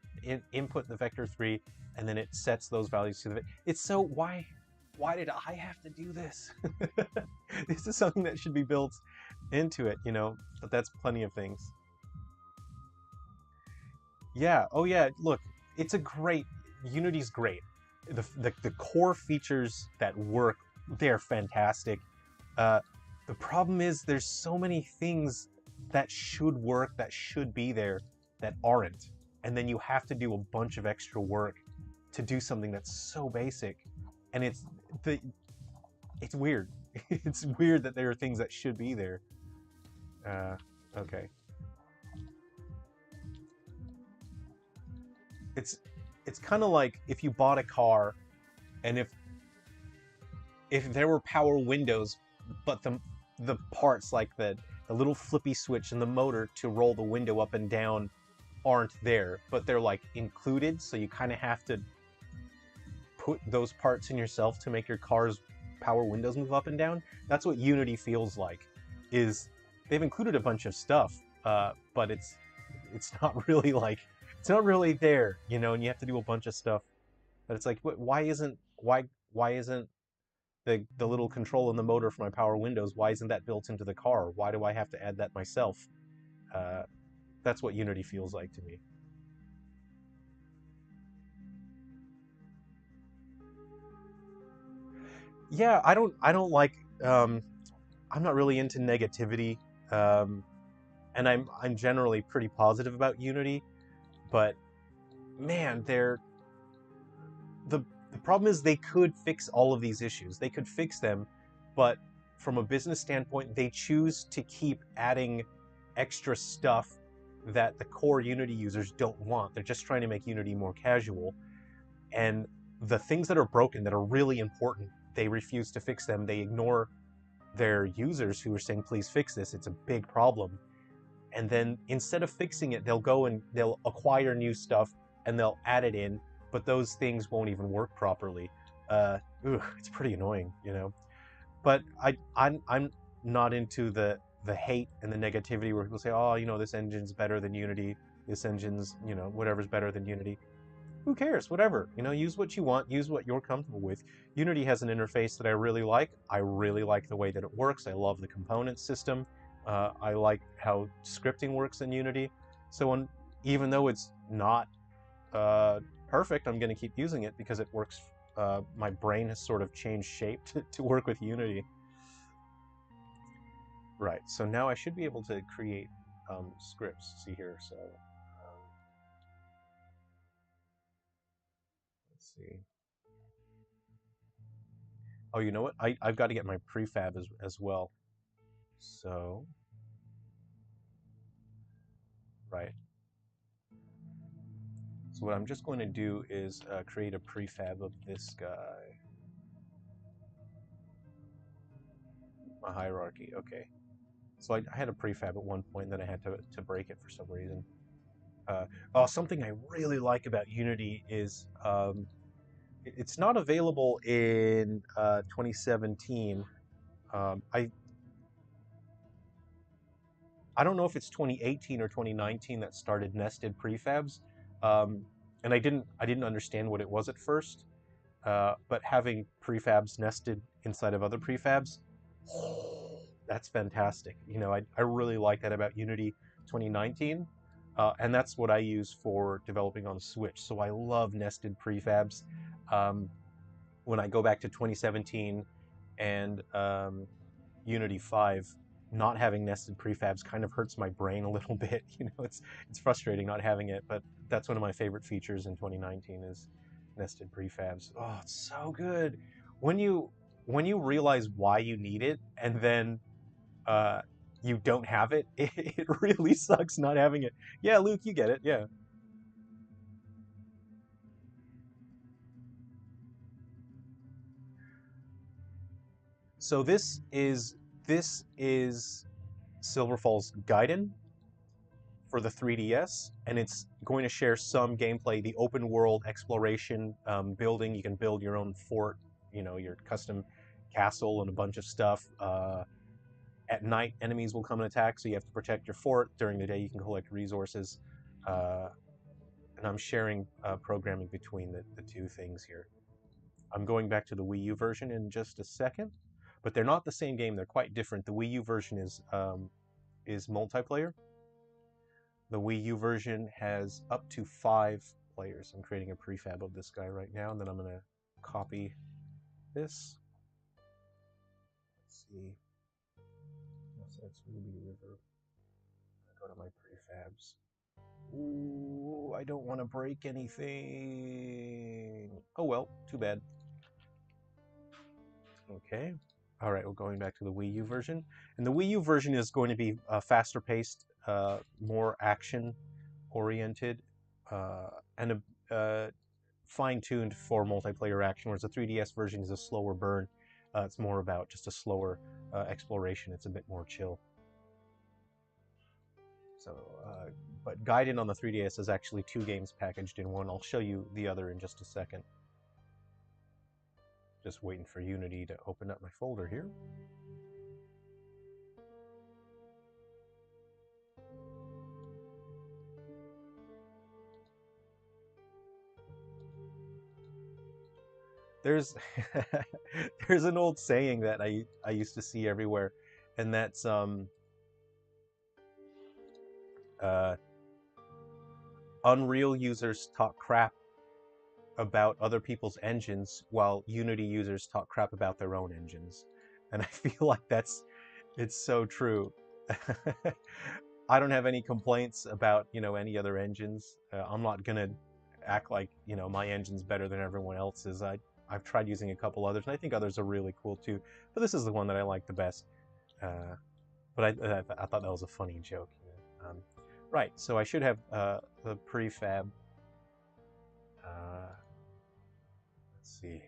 input the vector 3, and then it sets those values to the. It's so why did I have to do this? This is something that should be built into it, but that's plenty of things. Yeah, oh yeah, look, it's a great, Unity's great. The core features that work, they're fantastic. Uh, the problem is there's so many things that should work, that should be there, that aren't. And then you have to do a bunch of extra work to do something that's so basic. And it's weird. It's weird that there are things that should be there. Okay. It's kind of like if you bought a car, and if there were power windows, but the parts like the little flippy switch and the motor to roll the window up and down aren't there, but they're like included, so you kind of have to put those parts in yourself to make your car's power windows move up and down. That's what Unity feels like. Is they've included a bunch of stuff, but it's not really like it's not really there, and you have to do a bunch of stuff. But it's like, why isn't the little control in the motor for my power windows? Why isn't that built into the car? Why do I have to add that myself? Uh, that's what Unity feels like to me. Yeah, I don't like. I'm not really into negativity, and I'm generally pretty positive about Unity, but man, the the problem is they could fix all of these issues. They could fix them, but from a business standpoint, they choose to keep adding extra stuff that the core Unity users don't want. They're just trying to make Unity more casual, and the things that are broken, that are really important, they refuse to fix them. They ignore their users who are saying, please fix this, it's a big problem. And then instead of fixing it, they'll go and they'll acquire new stuff and they'll add it in, but those things won't even work properly. It's pretty annoying. But I'm not into the hate and the negativity where people say, oh, this engine's better than Unity, this engine's, whatever's better than Unity. Who cares? Whatever. You know, use what you want, use what you're comfortable with. Unity has an interface that I really like. I really like the way that it works. I love the component system. I like how scripting works in Unity. So even though it's not perfect, I'm going to keep using it because it works. My brain has sort of changed shape to work with Unity. Right, so now I should be able to create scripts. See here, so let's see. Oh, you know what? I've got to get my prefab as well. So, right. So what I'm just going to do is create a prefab of this guy. A hierarchy, okay. So I had a prefab at one point, then I had to break it for some reason. Oh, something I really like about Unity is it's not available in 2017. I don't know if it's 2018 or 2019 that started nested prefabs, um, and I didn't understand what it was at first. But having prefabs nested inside of other prefabs, that's fantastic. You know, I really like that about Unity 2019, and that's what I use for developing on Switch. So I love nested prefabs. Um, when I go back to 2017 and Unity 5, not having nested prefabs kind of hurts my brain a little bit. You know, it's frustrating not having it, but that's one of my favorite features in 2019 is nested prefabs. Oh, it's so good. When you when you realize why you need it and then uh, you don't have it, it really sucks not having it. Yeah, Luke, you get it. Yeah. So this is Silver Falls Gaiden for the 3DS, and it's going to share some gameplay, the open world exploration, building. You can build your own fort, you know, your custom castle and a bunch of stuff. At night, enemies will come and attack, so you have to protect your fort. During the day, you can collect resources. Uh, and I'm sharing programming between the two things here. I'm going back to the Wii U version in just a second, but they're not the same game. They're quite different. The Wii U version is multiplayer. The Wii U version has up to 5 players. I'm creating a prefab of this guy right now, and then I'm going to copy this. Let's see. So that's Ruby River. Go to my prefabs. Ooh, I don't want to break anything. Oh well, too bad. Okay. All right, we're going back to the Wii U version. And the Wii U version is going to be faster paced, more action oriented, and fine-tuned for multiplayer action, whereas the 3DS version is a slower burn. It's more about just a slower exploration. It's a bit more chill. So, but Gaiden on the 3DS is actually 2 games packaged in one. I'll show you the other in just a second. Just waiting for Unity to open up my folder here. There's there's an old saying that I used to see everywhere, and that's uh, Unreal users talk crap about other people's engines while Unity users talk crap about their own engines. And I feel like it's so true. I don't have any complaints about, you know, any other engines. I'm not gonna act like, you know, my engine's better than everyone else's. I've tried using a couple others, and I think others are really cool too. But this is the one that I like the best. But I thought that was a funny joke. Right, so I should have the prefab. Let's see.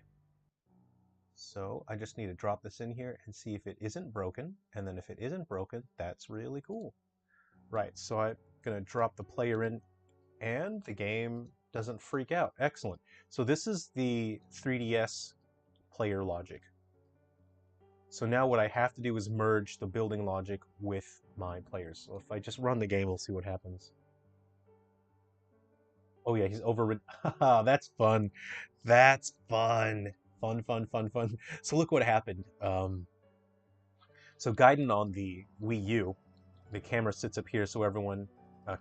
So I just need to drop this in here and see if it isn't broken. And then if it isn't broken, that's really cool. Right, so I'm going to drop the player in and the game doesn't freak out. Excellent. So this is the 3DS player logic. So now what I have to do is merge the building logic with my players. So if I just run the game, we'll see what happens. Oh yeah, he's over. That's fun. That's fun. Fun, fun, fun, fun. So look what happened. So Gaiden on the Wii U, the camera sits up here so everyone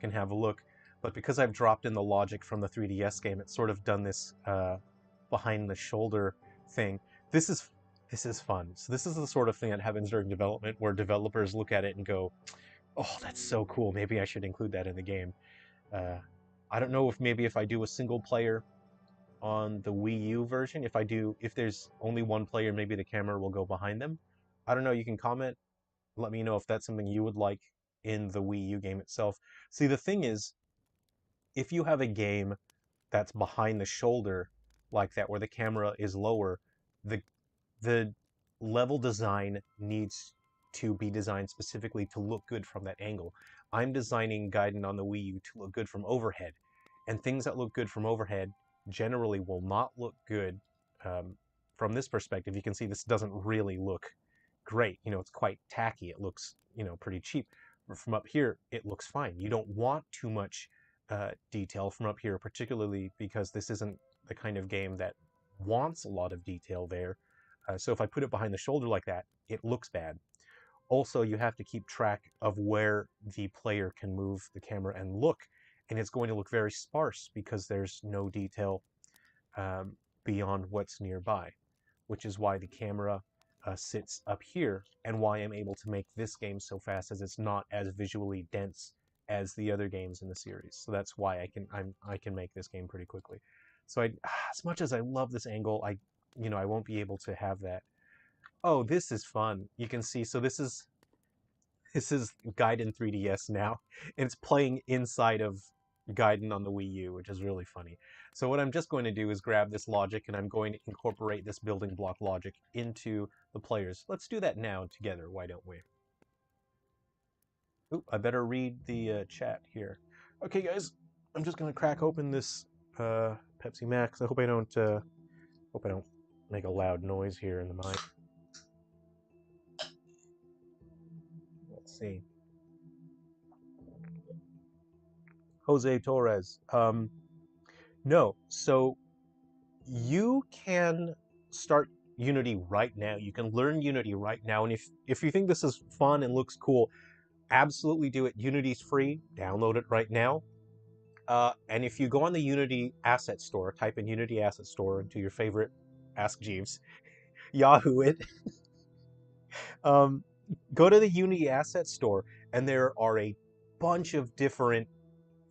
can have a look. But because I've dropped in the logic from the 3DS game, it's sort of done this behind the shoulder thing. This is this is fun. So this is the sort of thing that happens during development where developers look at it and go, "Oh, that's so cool. Maybe I should include that in the game." Uh, I don't know if maybe if I do a single player on the Wii U version, if there's only one player, maybe the camera will go behind them. I don't know. You can comment. Let me know if that's something you would like in the Wii U game itself. See, the thing is, if you have a game that's behind the shoulder like that, where the camera is lower, the the level design needs to be designed specifically to look good from that angle. I'm designing Gaiden on the Wii U to look good from overhead, and things that look good from overhead generally will not look good from this perspective. You can see this doesn't really look great. You know, it's quite tacky. It looks, you know, pretty cheap. But from up here, it looks fine. You don't want too much detail from up here, particularly because this isn't the kind of game that wants a lot of detail there. So if I put it behind the shoulder like that, it looks bad. Also, you have to keep track of where the player can move the camera and look, and it's going to look very sparse because there's no detail um, beyond what's nearby, which is why the camera sits up here and why I'm able to make this game so fast, as it's not as visually dense as the other games in the series. So that's why I can make this game pretty quickly. So as much as I love this angle, I won't be able to have that. Oh, this is fun. You can see, so this is Gaiden 3DS now, and it's playing inside of Gaiden on the Wii U, which is really funny. So what I'm just going to do is grab this logic, and I'm going to incorporate this building block logic into the players. Let's do that now together, why don't we? Ooh, I better read the chat here. Okay, guys, I'm just going to crack open this Pepsi Max. I hope I don't make a loud noise here in the mic. Let's see. Jose Torres. No, so you can start Unity right now. You can learn Unity right now, and if you think this is fun and looks cool, absolutely do it. Unity's free. Download it right now. And if you go on the Unity Asset Store, type in Unity Asset Store into your favorite Ask Jeeves, Yahoo it. um, Go to the Unity Asset Store, and there are a bunch of different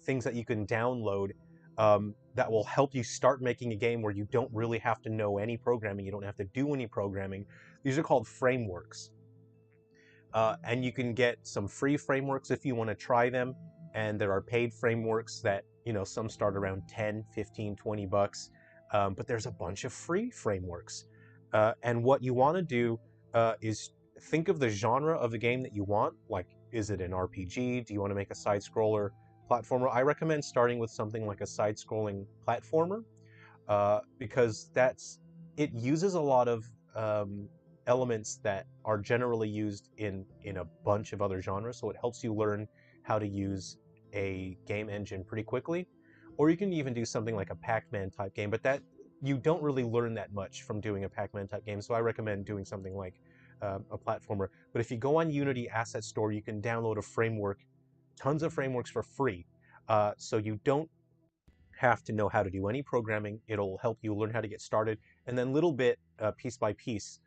things that you can download that will help you start making a game where you don't really have to know any programming, you don't have to do any programming. These are called frameworks. And you can get some free frameworks if you want to try them. And there are paid frameworks that, some start around 10, 15, 20 bucks. But there's a bunch of free frameworks. And what you want to do is think of the genre of the game that you want. Like, is it an RPG? Do you want to make a side scroller platformer? I recommend starting with something like a side scrolling platformer because it uses a lot of elements that are generally used in a bunch of other genres, so it helps you learn how to use a game engine pretty quickly. Or you can even do something like a Pac-Man type game, but that you don't really learn that much from doing a Pac-Man type game, so I recommend doing something like a platformer. But if you go on Unity Asset Store, you can download a framework, tons of frameworks for free, so you don't have to know how to do any programming. It'll help you learn how to get started, and then little bit, piece by piece,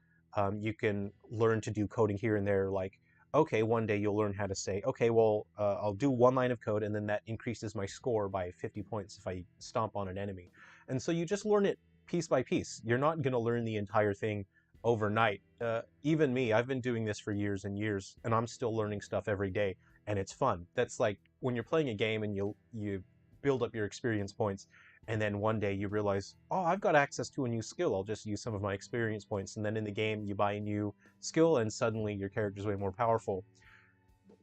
you can learn to do coding here and there. Like, okay, one day you'll learn how to say, okay, well, I'll do one line of code, and then that increases my score by 50 points if I stomp on an enemy. And so you just learn it piece by piece. You're not going to learn the entire thing overnight. Even me, I've been doing this for years and years, and I'm still learning stuff every day, and it's fun. That's like when you're playing a game and you build up your experience points, and then one day you realize, oh, I've got access to a new skill, I'll just use some of my experience points, and then in the game you buy a new skill and suddenly your character's way more powerful.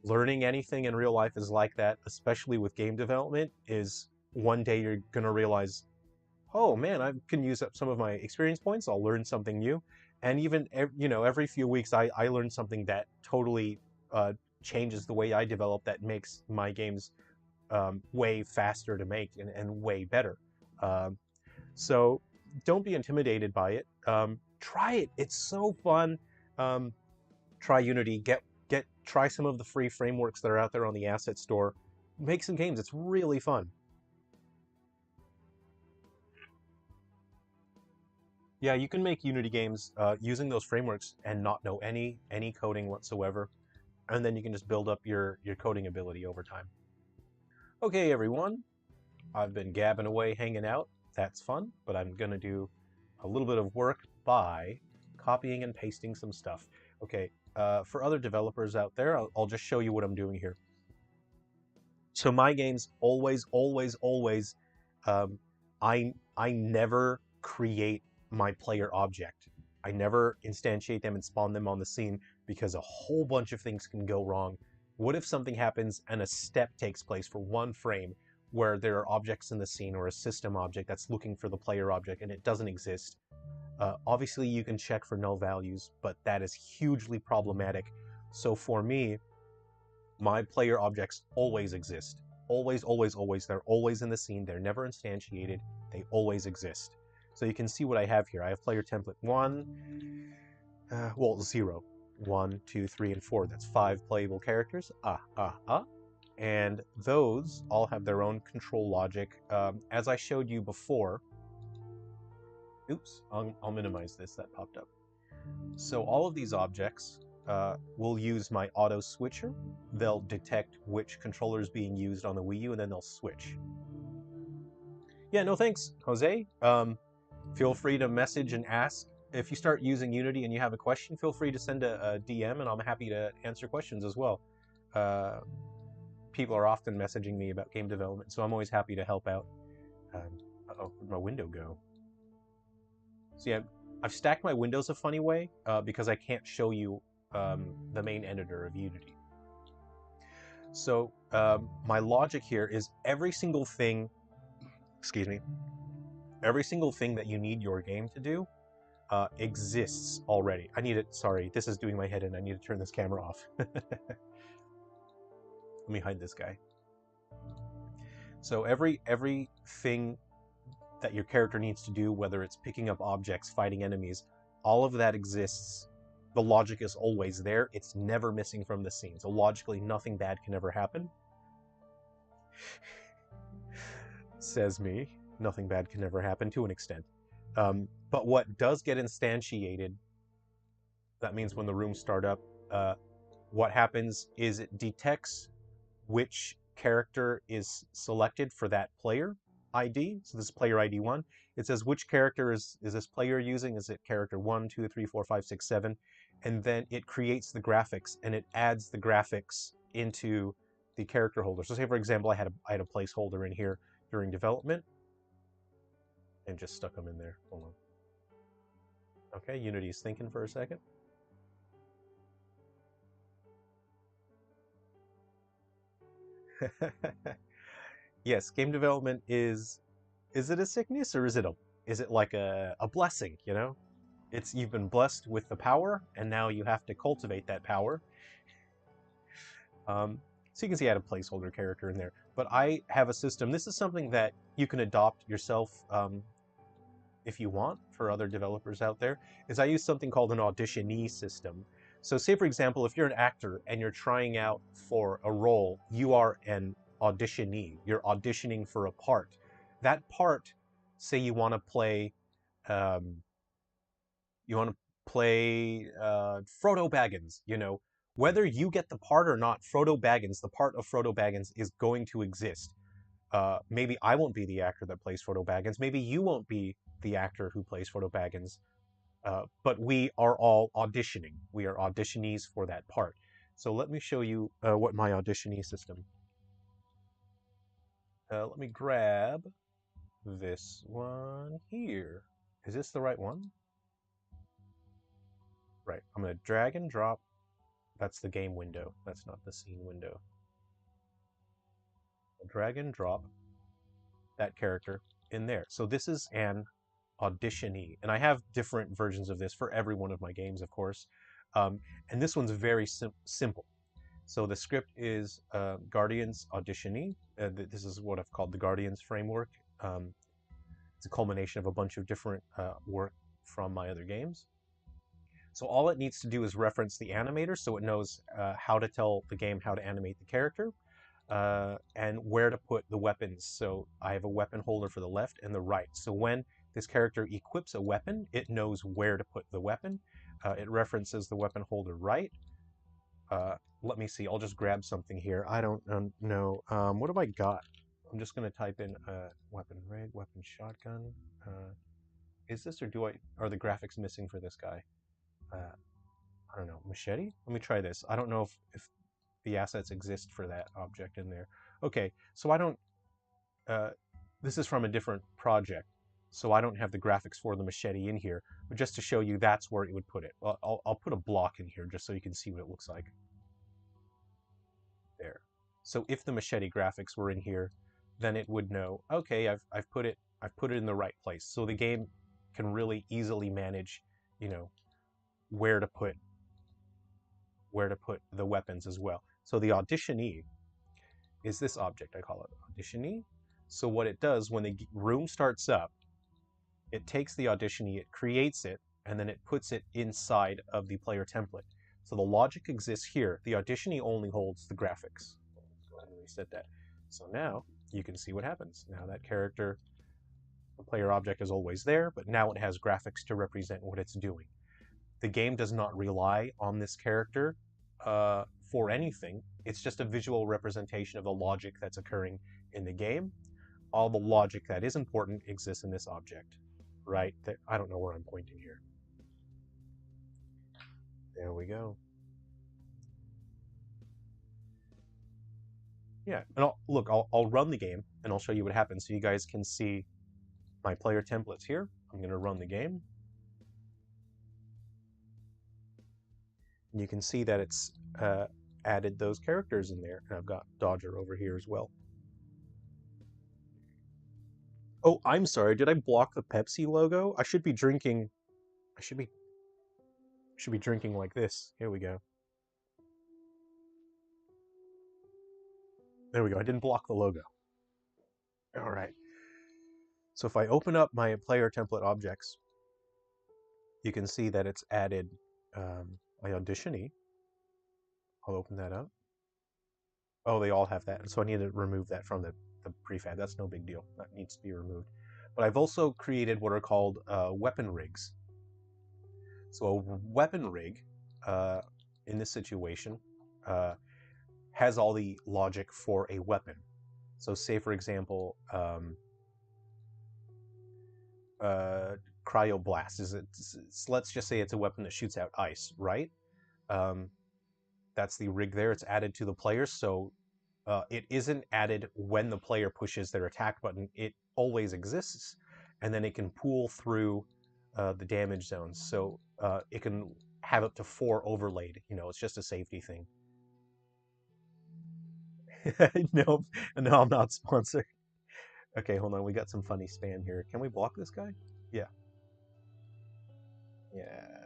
Learning anything in real life is like that, especially with game development. Is one day you're gonna realize, oh man, I can use up some of my experience points, I'll learn something new. And even every few weeks I learn something that totally changes the way I develop, that makes my games way faster to make and way better. Um, so don't be intimidated by it. Try it. It's so fun. Um, Try Unity. Try some of the free frameworks that are out there on the asset store. Make some games. It's really fun. Yeah, you can make Unity games using those frameworks and not know any coding whatsoever, and then you can just build up your coding ability over time. Okay, everyone, I've been gabbing away, hanging out. That's fun, but I'm gonna do a little bit of work by copying and pasting some stuff. Okay, for other developers out there, I'll just show you what I'm doing here. So my games always, um, I never create my player object. I never instantiate them and spawn them on the scene because a whole bunch of things can go wrong. What if something happens and a step takes place for one frame where there are objects in the scene or a system object that's looking for the player object and it doesn't exist? Obviously, you can check for null values, but that is hugely problematic. So for me, my player objects always exist. Always. They're always in the scene. They're never instantiated. They always exist. So you can see what I have here. I have player template 1, well, 0. 1, 2, 3, and 4. That's 5 playable characters. And those all have their own control logic. As I showed you before, oops, I'll minimize this, that popped up. So all of these objects will use my auto switcher. They'll detect which controller is being used on the Wii U, and then they'll switch. Yeah, no thanks, Jose. Feel free to message and ask. If you start using Unity and you have a question, feel free to send a DM, and I'm happy to answer questions as well. People are often messaging me about game development, so I'm always happy to help out. Uh-oh, where'd my window go? So yeah, I've stacked my windows a funny way because I can't show you the main editor of Unity. So my logic here is every single thing, excuse me, every single thing that you need your game to do exists already. I need it, sorry, this is doing my head in. I need to turn this camera off. Let me hide this guy. So everything that your character needs to do, whether it's picking up objects, fighting enemies, all of that exists. The logic is always there. It's never missing from the scene. So logically, nothing bad can ever happen. Says me. Nothing bad can ever happen to an extent. But what does get instantiated, that means when the rooms start up, what happens is it detects which character is selected for that player ID. So this is player ID 1. It says which character is this player using? Is it character 1, 2, 3, 4, 5, 6, 7? And then it creates the graphics and it adds the graphics into the character holder. So say for example, I had a placeholder in here during development and just stuck them in there. Hold on. Okay, Unity is thinking for a second. Yes, game development is it a sickness or is it like a blessing, you know? You've been blessed with the power and now you have to cultivate that power. So you can see I had a placeholder character in there, but I have a system. This is something that you can adopt yourself if you want for other developers out there, is I use something called an auditionee system. So say for example, if you're an actor and you're trying out for a role, you are an auditionee. You're auditioning for a part. That part, say you want to play, um, Frodo Baggins, you know, whether you get the part or not, Frodo Baggins, the part of Frodo Baggins is going to exist. Maybe I won't be the actor that plays Frodo Baggins. Maybe you won't be the actor who plays Frodo Baggins. But we are all auditioning. We are auditionees for that part. So let me show you what my auditionee system. Let me grab this one here. Is this the right one? Right. I'm going to drag and drop. That's the game window. That's not the scene window. I'll drag and drop that character in there. So this is an auditionee, and I have different versions of this for every one of my games, of course. And this one's very simple. So the script is Guardians Auditionee. This is what I've called the Guardians framework. Um, it's a culmination of a bunch of different work from my other games. So all it needs to do is reference the animator so it knows how to tell the game how to animate the character and where to put the weapons. So I have a weapon holder for the left and the right. So when this character equips a weapon, it knows where to put the weapon. It references the weapon holder right. Let me see, I'll just grab something here. I don't know. What have I got? I'm just going to type in weapon rig, weapon shotgun. Is this or are the graphics missing for this guy? I don't know, machete? Let me try this. I don't know if the assets exist for that object in there. Okay, so I don't, uh, this is from a different project, so I don't have the graphics for the machete in here, but just to show you that's where it would put it. I'll put a block in here just so you can see what it looks like. There. So if the machete graphics were in here, then it would know, okay, I've put it in the right place. So the game can really easily manage, you know, where to put the weapons as well. So the auditionee is this object, I call it auditionee. So what it does when the room starts up, it takes the auditionee, it creates it, and then it puts it inside of the player template. So the logic exists here. The auditionee only holds the graphics. Let's go ahead and reset that. So now you can see what happens. Now that character, the player object is always there, but now it has graphics to represent what it's doing. The game does not rely on this character for anything. It's just a visual representation of the logic that's occurring in the game. All the logic that is important exists in this object, right? I don't know where I'm pointing here. There we go. Yeah, and I'll run the game and I'll show you what happens so you guys can see my player templates here. I'm going to run the game. And you can see that it's added those characters in there. And I've got Dodger over here as well. Oh, I'm sorry. Did I block the Pepsi logo? I should be drinking. I should be drinking like this. Here we go. There we go. I didn't block the logo. All right. So if I open up my player template objects, you can see that it's added my auditionee. I'll open that up. Oh, they all have that. So I need to remove that from the prefab. That's no big deal. That needs to be removed. But I've also created what are called weapon rigs. So a weapon rig in this situation has all the logic for a weapon. So say, for example, cryoblast let's just say it's a weapon that shoots out ice, right? That's the rig there. It's added to the player, so it isn't added when the player pushes their attack button. It always exists, and then it can pool through the damage zones. So it can have up to 4 overlaid. It's just a safety thing. No, no, I'm not sponsored. Okay, hold on. We got some funny spam here. Can we block this guy? Yeah. Yeah,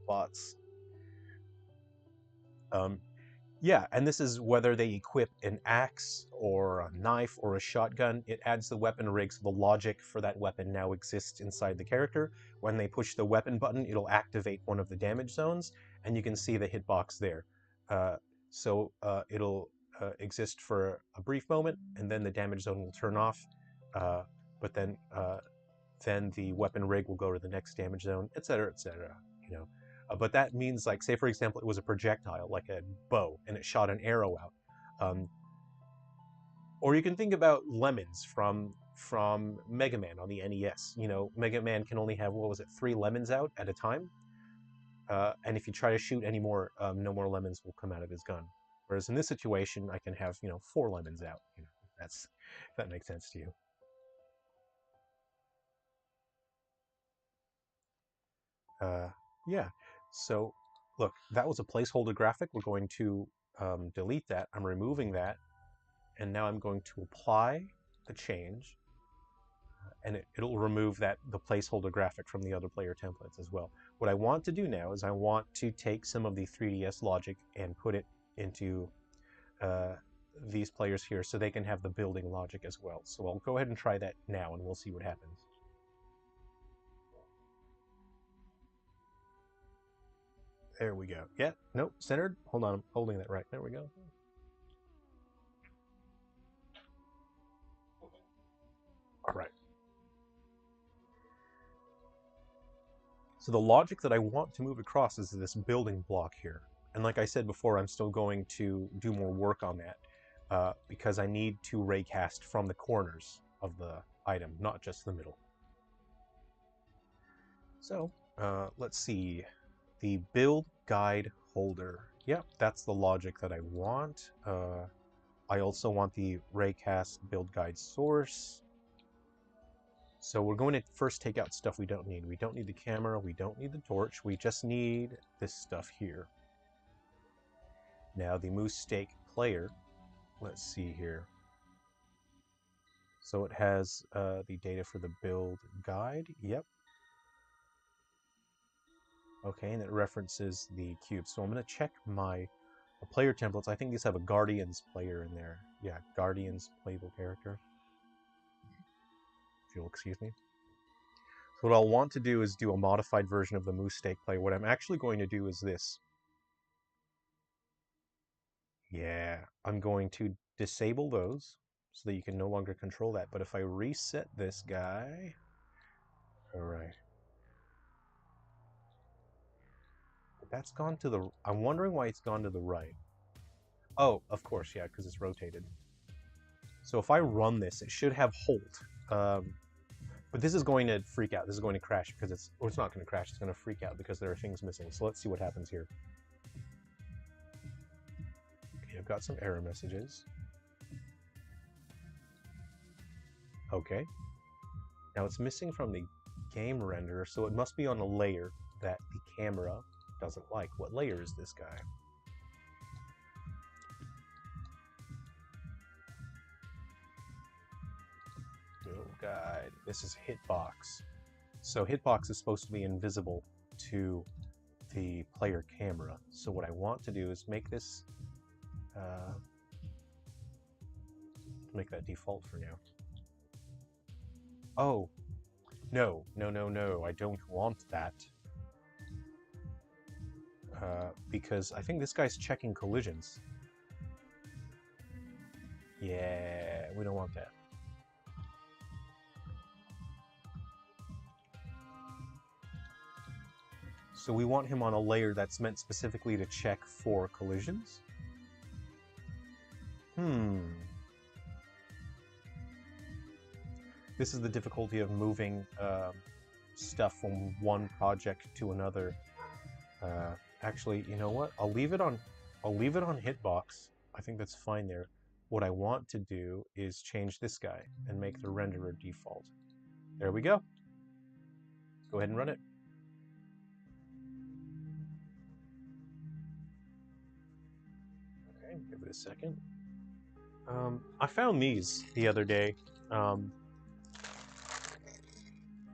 bots. Yeah, and this is whether they equip an axe or a knife or a shotgun. It adds the weapon rig, so the logic for that weapon now exists inside the character. When they push the weapon button, it'll activate one of the damage zones, and you can see the hitbox there. It'll exist for a brief moment, and then the damage zone will turn off. But then the weapon rig will go to the next damage zone, etc., etc. But that means, like, say for example, it was a projectile, like a bow, and it shot an arrow out. Or you can think about lemons from Mega Man on the NES. Mega Man can only have, what was it, 3 lemons out at a time. And if you try to shoot any more, no more lemons will come out of his gun. Whereas in this situation, I can have 4 lemons out. If that makes sense to you. Yeah. So look, that was a placeholder graphic. We're going to delete that. I'm removing that. And now I'm going to apply the change. and it'll remove the placeholder graphic from the other player templates as well. What I want to do now is I want to take some of the 3DS logic and put it into these players here so they can have the building logic as well. So I'll go ahead and try that now and we'll see what happens. There we go. Yeah, nope, centered. Hold on, I'm holding that right. There we go. All right. So the logic that I want to move across is this building block here. And like I said before, I'm still going to do more work on that because I need to raycast from the corners of the item, not just the middle. So let's see. The build guide holder. Yep, that's the logic that I want. I also want the raycast build guide source. So we're going to first take out stuff we don't need. We don't need the camera, we don't need the torch, we just need this stuff here. Now the moose stake player, let's see here. So it has the data for the build guide, yep. Okay, and it references the cube. So I'm going to check my player templates. I think these have a Guardians player in there. Yeah, Guardians playable character. If you'll excuse me. So what I'll want to do is do a modified version of the moose stake player. What I'm actually going to do is this. Yeah, I'm going to disable those so that you can no longer control that. But if I reset this guy, all right. That's gone to the... I'm wondering why it's gone to the right. Oh, of course, yeah, because it's rotated. So if I run this, it should have hold. But this is going to freak out. This is going to crash because it's... Or it's not going to crash. It's going to freak out because there are things missing. So let's see what happens here. Okay, I've got some error messages. Okay. Now it's missing from the game renderer, so it must be on a layer that the camera doesn't like. What layer is this guy? Build guide. This is hitbox. So hitbox is supposed to be invisible to the player camera. So what I want to do is make this make that default for now. Oh, no, no, no, no, I don't want that. Because I think this guy's checking collisions. Yeah, we don't want that. So we want him on a layer that's meant specifically to check for collisions. This is the difficulty of moving stuff from one project to another. Actually, you know what? I'll leave it on hitbox. I think that's fine there. What I want to do is change this guy and make the renderer default. There we go. Go ahead and run it. Okay, give it a second. I found these the other day.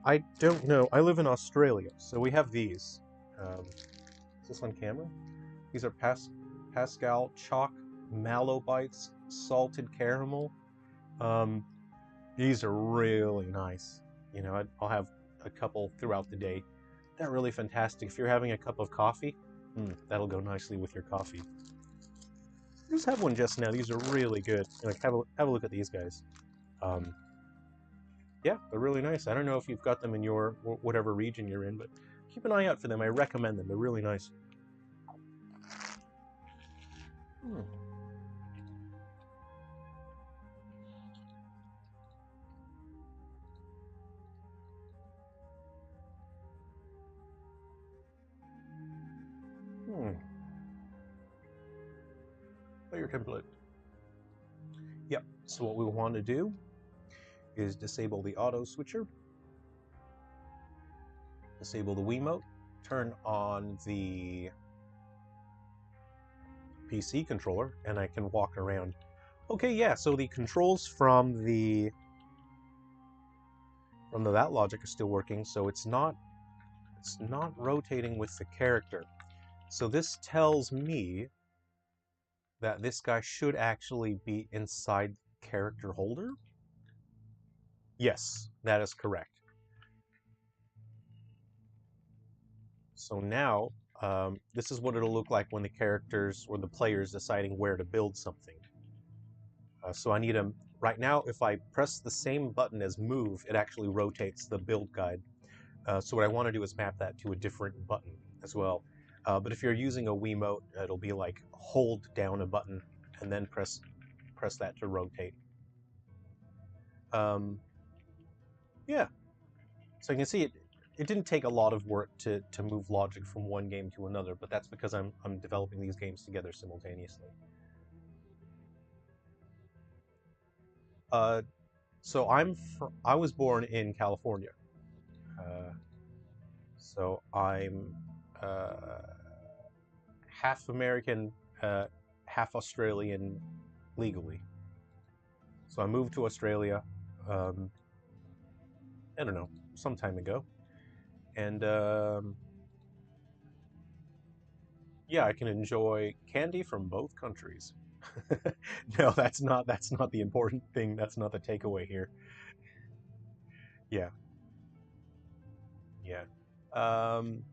I don't know. I live in Australia, so we have these. Is this on camera? These are Pascal Chalk Mallow Bites Salted Caramel. These are really nice. You know, I'll have a couple throughout the day. They're really fantastic. If you're having a cup of coffee, that'll go nicely with your coffee. I just have one just now. These are really good. Like, have a look at these guys. Yeah, they're really nice. I don't know if you've got them in your whatever region you're in, but keep an eye out for them. I recommend them. They're really nice. Player template. Yep, so what we want to do is disable the auto switcher, disable the Wiimote, turn on the PC controller, and I can walk around. Okay, yeah, so the controls from the Remember that logic is still working, so it's not rotating with the character. So this tells me that this guy should actually be inside character holder. Yes, that is correct. So now, this is what it'll look like when the characters or the players deciding where to build something. So I need a, right now, if I press the same button as move, it actually rotates the build guide. So what I want to do is map that to a different button as well. But if you're using a Wiimote, it'll be like hold down a button and then press that to rotate. Yeah, so you can see it didn't take a lot of work to move logic from one game to another, but that's because I'm developing these games together simultaneously. Uh, so I was born in California, uh, so I'm uh, half American, half Australian legally. So I moved to Australia, um, I don't know, some time ago, and yeah, I can enjoy candy from both countries. No, that's not the important thing. That's not the takeaway here. Yeah, yeah. Um,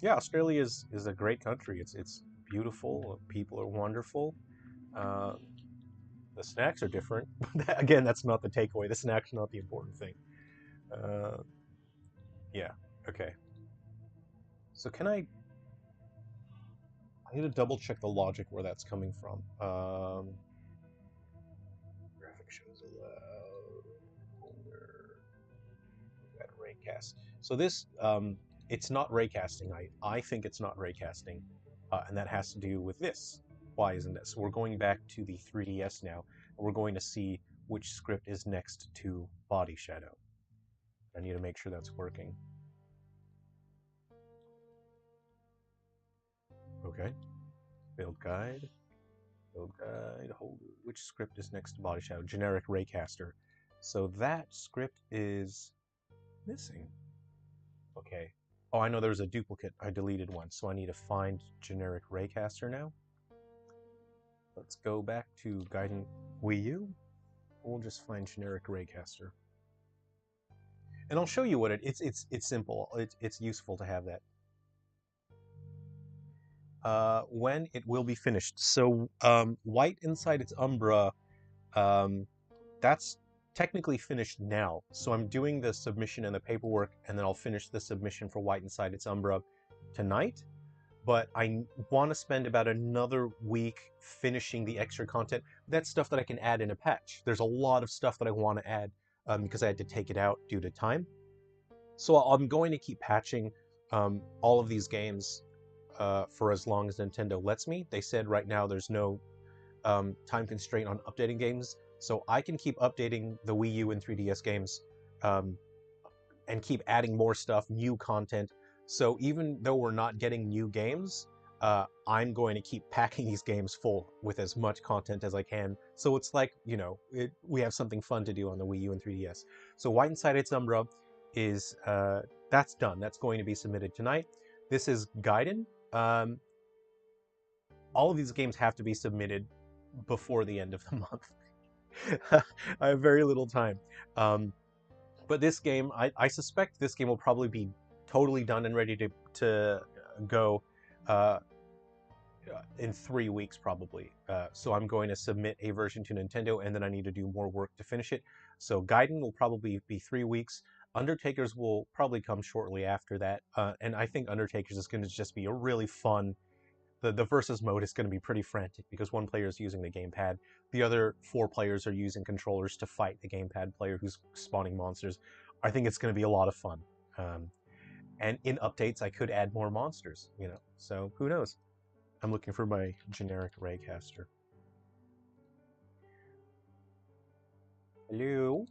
yeah, Australia is a great country. It's beautiful. People are wonderful. Um, the snacks are different. Again, that's not the takeaway. The snacks are not the important thing. Uh, yeah. Okay. So I need to double check the logic where that's coming from. Graphic shows allowed. Got raycast. So this, it's not raycasting. I think it's not raycasting, and that has to do with this. Why isn't it? So we're going back to the 3DS now, and we're going to see which script is next to body shadow. I need to make sure that's working. Okay. Build guide. Build guide. Hold. Which script is next to body shadow? Generic raycaster. So that script is missing. Okay. Oh, I know there's a duplicate. I deleted one, so I need to find generic raycaster now. Let's go back to Gaiden Wii U. We'll just find generic raycaster. And I'll show you what it's simple. It's useful to have that. When it will be finished. So white inside its umbra, that's technically finished now. So I'm doing the submission and the paperwork, and then I'll finish the submission for white inside its umbra tonight. But I want to spend about another week finishing the extra content. That's stuff that I can add in a patch. There's a lot of stuff that I want to add because I had to take it out due to time. So I'm going to keep patching all of these games for as long as Nintendo lets me. They said right now there's no time constraint on updating games, so I can keep updating the Wii U and 3DS games um, and keep adding more stuff, new content. So even though we're not getting new games, I'm going to keep packing these games full with as much content as I can. So it's like, we have something fun to do on the Wii U and 3DS. So White Inside Its Umbra is, that's done. That's going to be submitted tonight. This is Gaiden. All of these games have to be submitted before the end of the month. I have very little time. But this game, I suspect this game will probably be totally done and ready to go in 3 weeks, probably. So I'm going to submit a version to Nintendo, and then I need to do more work to finish it. So Gaiden will probably be 3 weeks. Undertakers will probably come shortly after that. And I think Undertakers is going to just be a really fun. The versus mode is going to be pretty frantic because one player is using the gamepad. The other 4 players are using controllers to fight the gamepad player who's spawning monsters. I think it's going to be a lot of fun. And in updates, I could add more monsters, so who knows? I'm looking for my generic raycaster. Hello?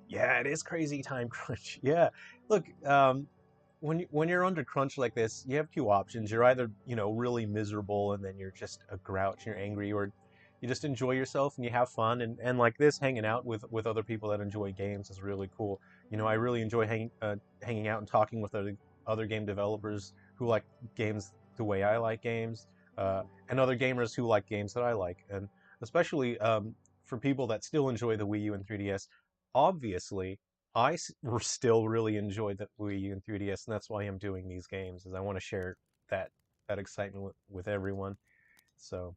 Yeah, it is crazy time crunch. Yeah, look, when you're under crunch like this, you have 2 options. You're either really miserable and then you're just a grouch, you're angry, or you just enjoy yourself and you have fun, and like this, hanging out with other people that enjoy games is really cool. You know, I really enjoy hanging out and talking with other game developers who like games the way I like games, and other gamers who like games that I like, and especially for people that still enjoy the Wii U and 3DS. Obviously, still really enjoy the Wii U and 3DS, and that's why I'm doing these games, is I want to share that excitement with everyone. So,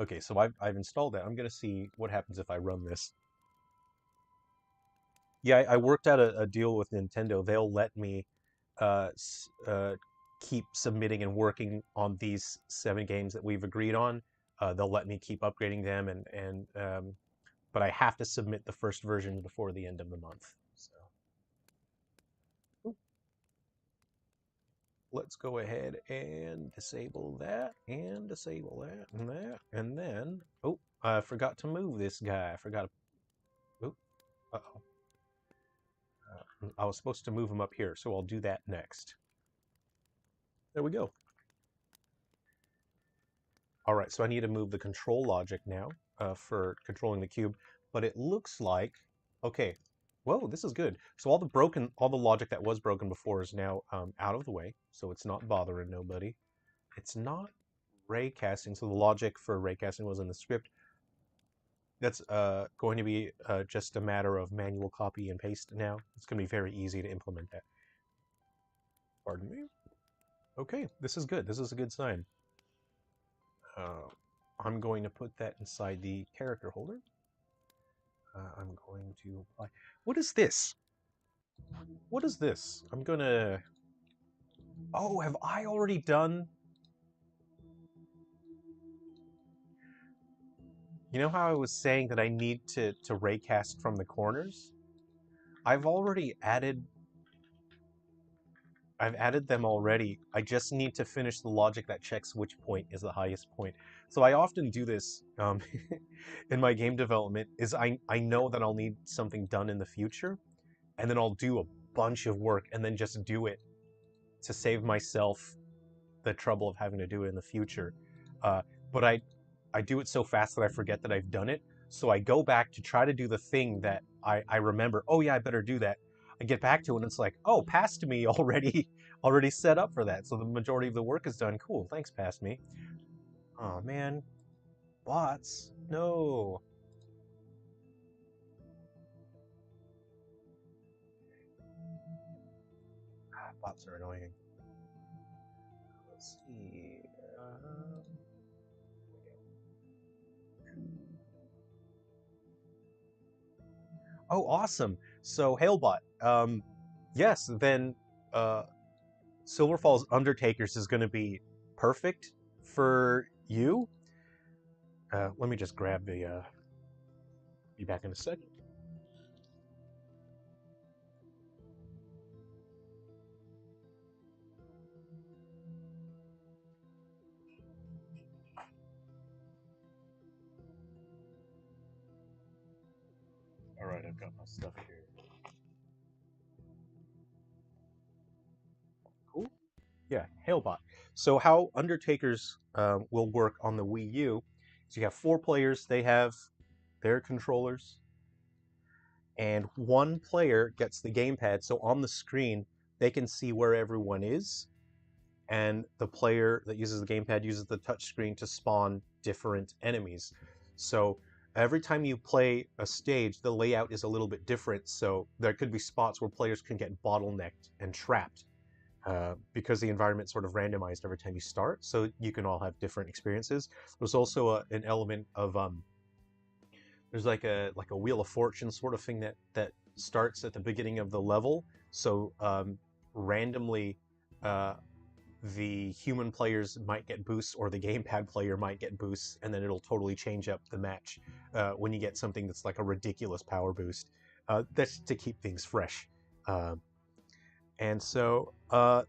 okay, so I've installed that. I'm gonna see what happens if I run this. Yeah, I worked out a deal with Nintendo. They'll let me uh, s- uh, keep submitting and working on these 7 games that we've agreed on. They'll let me keep upgrading them, but I have to submit the first version before the end of the month. So let's go ahead and disable that, and disable that, and that, and then, oh, I forgot to move this guy. I forgot to, oh, uh-oh. I was supposed to move him up here, so I'll do that next. There we go. All right, so I need to move the control logic now for controlling the cube, but it looks like, okay, whoa, this is good. So all the logic that was broken before is now out of the way, so it's not bothering nobody. It's not raycasting, so the logic for raycasting was in the script. That's going to be just a matter of manual copy and paste now. It's going to be very easy to implement that. Pardon me? Okay, this is good. This is a good sign. Uh, I'm going to put that inside the character holder. I'm going to apply. What is this? What is this? I'm gonna. Oh, have I already done? You know how I was saying that I need to raycast from the corners? I've already added. I've added them already. I just need to finish the logic that checks which point is the highest point. So I often do this in my game development. Is I know that I'll need something done in the future, and then I'll do a bunch of work and then just do it to save myself the trouble of having to do it in the future. Uh, but I do it so fast that I forget that I've done it. So I go back to try to do the thing that I remember. Oh yeah, I better do that. I get back to it and it's like, oh, past me already already set up for that. So the majority of the work is done. Cool, thanks, past me. Oh man, bots. No. Bots are annoying. Let's see. Oh, awesome. So Hailbot. Yes, then uh, Silver Falls Undertakers is going to be perfect for you. Let me just grab the. Be back in a second. All right, I've got my stuff here. Cool. Yeah, Hailbot. So how Undertakers will work on the Wii U is you have 4 players. They have their controllers, and one player gets the gamepad. So on the screen, they can see where everyone is, and the player that uses the gamepad uses the touchscreen to spawn different enemies. So every time you play a stage, the layout is a little bit different. So there could be spots where players can get bottlenecked and trapped because the environment's sort of randomized every time you start. So you can all have different experiences. There's also an element of there's like a Wheel of Fortune sort of thing that starts at the beginning of the level. So randomly. Uh, the human players might get boosts or the gamepad player might get boosts, and then it'll totally change up the match when you get something that's like a ridiculous power boost. That's to keep things fresh. Uh, and so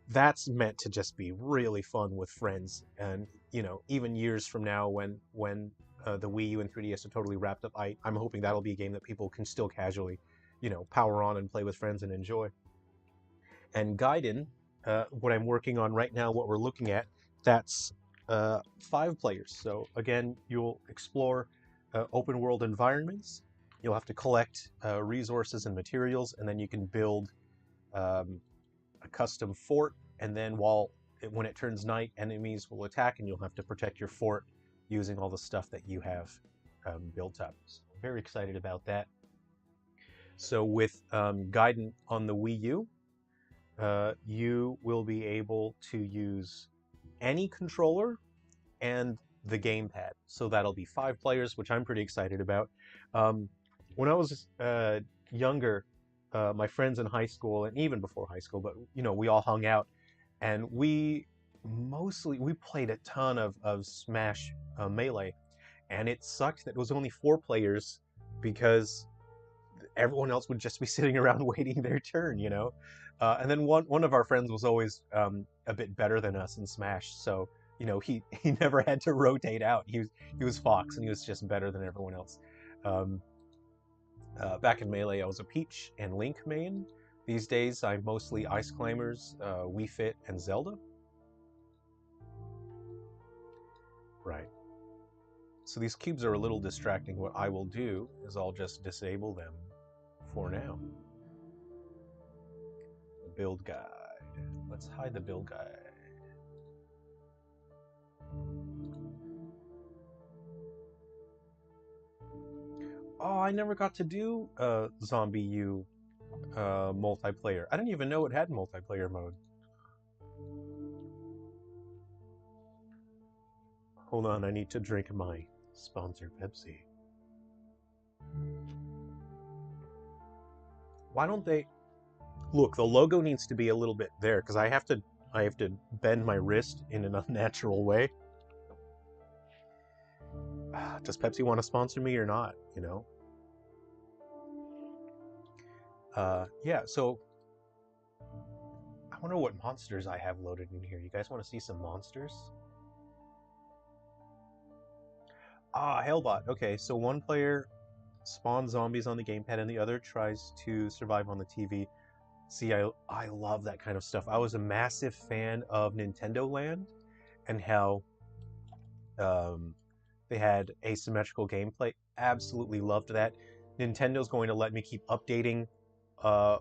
that's meant to just be really fun with friends. And, you know, even years from now when the Wii U and 3DS are totally wrapped up, I'm hoping that'll be a game that people can still casually, you know, power on and play with friends and enjoy. And Gaiden, what I'm working on right now, what we're looking at, that's 5 players. So again, you'll explore open world environments. You'll have to collect resources and materials, and then you can build um, a custom fort. And then when it turns night, enemies will attack, and you'll have to protect your fort using all the stuff that you have built up. So I'm very excited about that. So with Gaiden on the Wii U, you will be able to use any controller and the gamepad. So that'll be 5 players, which I'm pretty excited about. When I was younger, my friends in high school and even before high school, but we all hung out, and we played a ton of Smash Melee, and it sucked that it was only 4 players because everyone else would just be sitting around waiting their turn. And then one of our friends was always a bit better than us in Smash, so he never had to rotate out. He was Fox, and he was just better than everyone else. Um, Back in Melee, I was a Peach and Link main. These days, I'm mostly Ice Climbers, Wii Fit, and Zelda. Right. So these cubes are a little distracting. What I will do is I'll just disable them for now. Build guide. Let's hide the build guide. Oh, I never got to do Zombie U multiplayer. I didn't even know it had multiplayer mode. Hold on, I need to drink my sponsor Pepsi. Why don't they look? The logo needs to be a little bit there because I have to bend my wrist in an unnatural way. Does Pepsi want to sponsor me or not? Yeah. So I wonder what monsters I have loaded in here. You guys want to see some monsters? Ah, Hellbot. Okay, so one player spawns zombies on the gamepad and the other tries to survive on the TV. See, I love that kind of stuff. I was a massive fan of Nintendo Land and how um, they had asymmetrical gameplay. Absolutely loved that. Nintendo's going to let me keep updating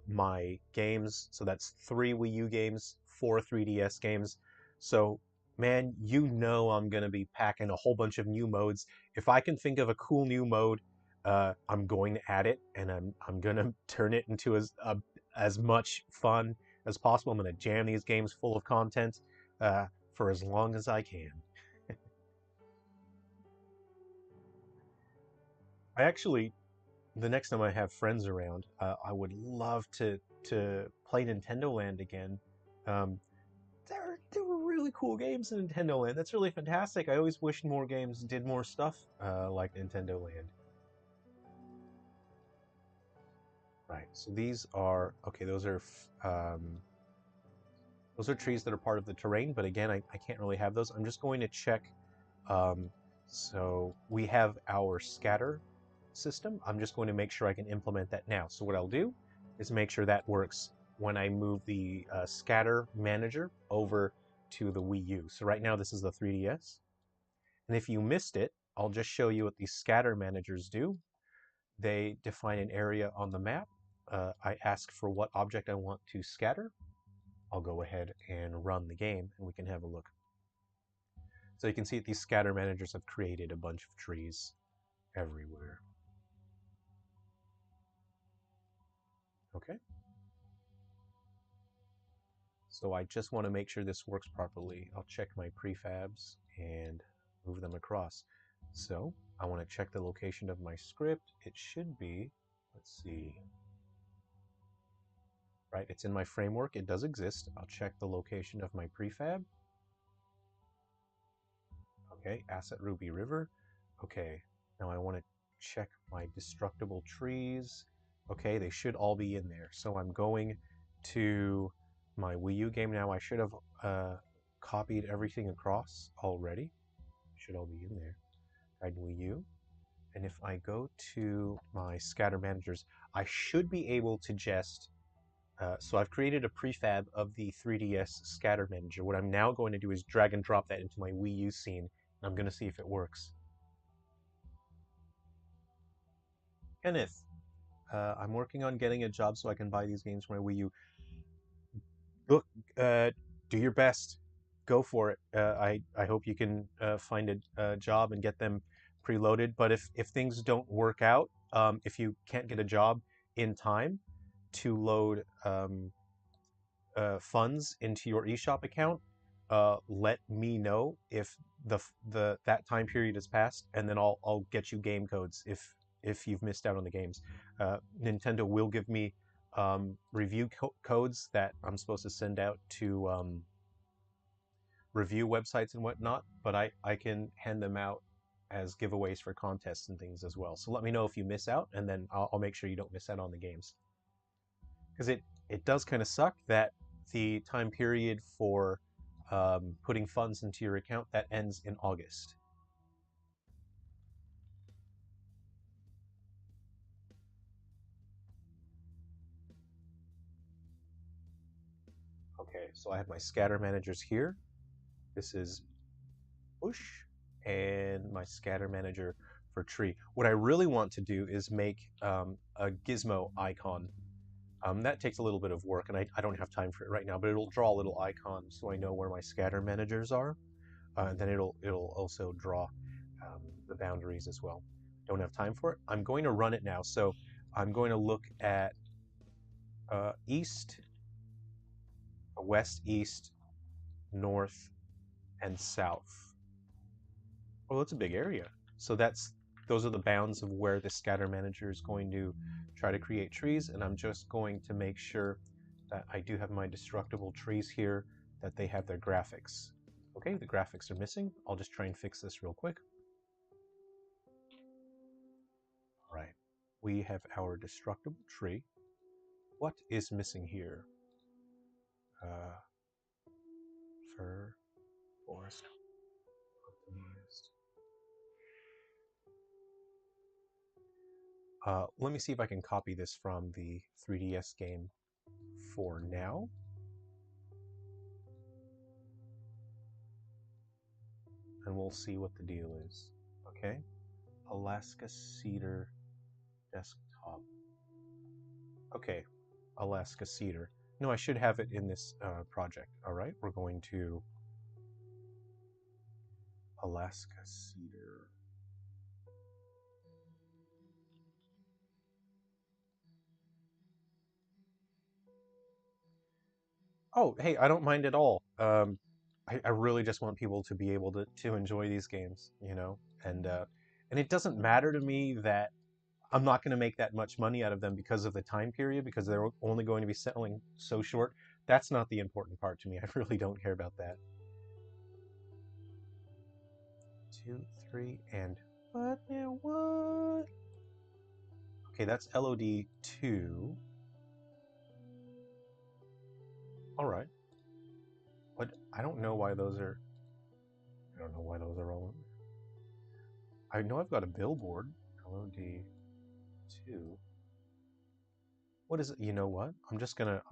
my games. So that's 3 Wii U games, 4 3DS games. So, man, I'm going to be packing a whole bunch of new modes. If I can think of a cool new mode, I'm going to add it, and I'm going to turn it into as much fun as possible. I'm going to jam these games full of content for as long as I can. I actually, the next time I have friends around, I would love to play Nintendo Land again. Um, there were really cool games in Nintendo Land. That's really fantastic. I always wish more games did more stuff like Nintendo Land. Right. So these are okay. Those are trees that are part of the terrain. But again, I can't really have those. I'm just going to check. Um, so we have our scatter system. I'm just going to make sure I can implement that now. So what I'll do is make sure that works when I move the scatter manager over to the Wii U. So right now this is the 3DS. And if you missed it, I'll just show you what these scatter managers do. They define an area on the map. I ask for what object I want to scatter. I'll go ahead and run the game and we can have a look. So you can see that these scatter managers have created a bunch of trees everywhere. Okay. So I just want to make sure this works properly. I'll check my prefabs and move them across. So I want to check the location of my script. It should be, let's see, right? It's in my framework. It does exist. I'll check the location of my prefab. Okay, Asset Ruby River. Okay, now I want to check my destructible trees. Okay, they should all be in there. So I'm going to my Wii U game now. I should have copied everything across already. Should all be in there. Gaiden Wii U. And if I go to my scatter managers, I should be able to just So I've created a prefab of the 3DS scatter manager. What I'm now going to do is drag and drop that into my Wii U scene, and I'm going to see if it works. Kenneth, I'm working on getting a job so I can buy these games for my Wii U. Look, do your best. Go for it. I hope you can find a job and get them preloaded. But if things don't work out, if you can't get a job in time to load funds into your eShop account, let me know if the that time period has passed, and then I'll get you game codes if you've missed out on the games. Nintendo will give me review codes that I'm supposed to send out to review websites and whatnot, but I can hand them out as giveaways for contests and things as well. So let me know if you miss out, and then I'll make sure you don't miss out on the games. Because it does kind of suck that the time period for putting funds into your account that ends in August. Okay, so I have my scatter managers here. This is push and my scatter manager for tree. What I really want to do is make a gizmo icon. That takes a little bit of work, and I don't have time for it right now, but it'll draw a little icon so I know where my scatter managers are. And then it'll also draw the boundaries as well. Don't have time for it. I'm going to run it now. So I'm going to look at east, west, east, north, and south. Oh, that's a big area. So those are the bounds of where the scatter manager is going to try to create trees, and I'm just going to make sure that I do have my destructible trees here, that they have their graphics. Okay, the graphics are missing. I'll just try and fix this real quick. All right, we have our destructible tree. What is missing here? Fir, forest, optimized. Let me see if I can copy this from the 3DS game for now. And we'll see what the deal is. Okay, Alaska Cedar desktop. Okay, Alaska Cedar. No, I should have it in this project. All right, we're going to Alaska Cedar. Oh, hey, I don't mind at all. I really just want people to be able to enjoy these games, you know, and it doesn't matter to me that I'm not going to make that much money out of them because of the time period, because they're only going to be selling so short. That's not the important part to me. I really don't care about that. 2, 3, and what now? What? Okay, that's LOD 2. All right, but I don't know why those are. I don't know why those are all. I know I've got a billboard. LOD 2. What is it? You know what? I'm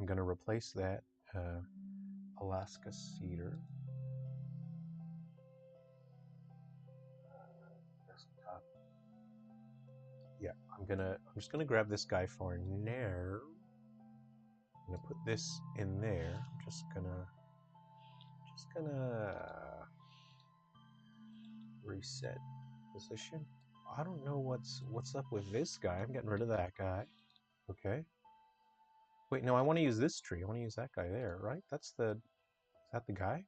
gonna replace that Alaska Cedar desktop. Yeah, I'm just gonna grab this guy for now. I'm gonna put this in there. I'm just gonna reset position. I don't know what's up with this guy. I'm getting rid of that guy. Okay. Wait, no, I want to use this tree. I want to use that guy there, right? Is that the guy?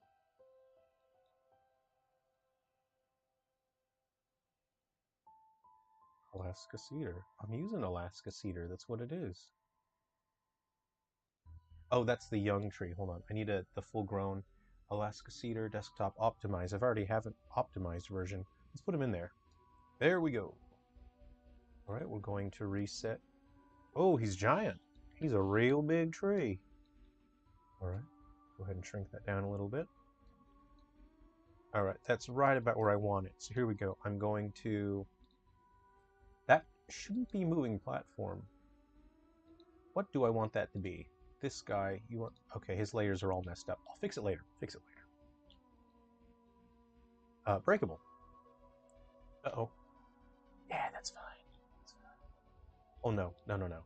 Alaska Cedar. I'm using Alaska Cedar. That's what it is. Oh, that's the young tree. Hold on. I need the full-grown Alaska Cedar desktop optimized. I've already have an optimized version. Let's put him in there. There we go. All right, we're going to reset. Oh, he's giant. He's a real big tree. All right, go ahead and shrink that down a little bit. All right, that's right about where I want it. So here we go. I'm going to... That shouldn't be moving platform. What do I want that to be? this guy, you want, okay, his layers are all messed up. I'll fix it later. Fix it later. Breakable. Uh-oh. Yeah, that's fine. That's fine. Oh no, no, no, no.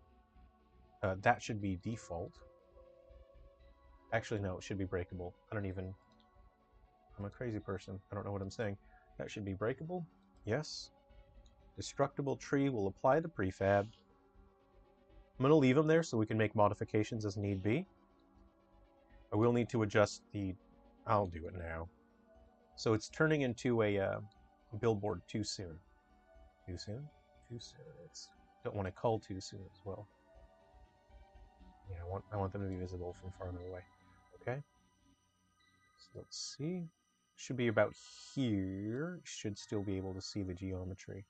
That should be default. Actually, no, it should be breakable. I'm a crazy person. I don't know what I'm saying. That should be breakable. Yes. Destructible tree will apply the prefab. I'm going to leave them there so we can make modifications as need be. I will need to adjust the... I'll do it now. So it's turning into a billboard too soon. Too soon? Too soon. Don't want to cull too soon as well. Yeah, I want them to be visible from farther away. Okay. So let's see. Should be about here. Should still be able to see the geometry.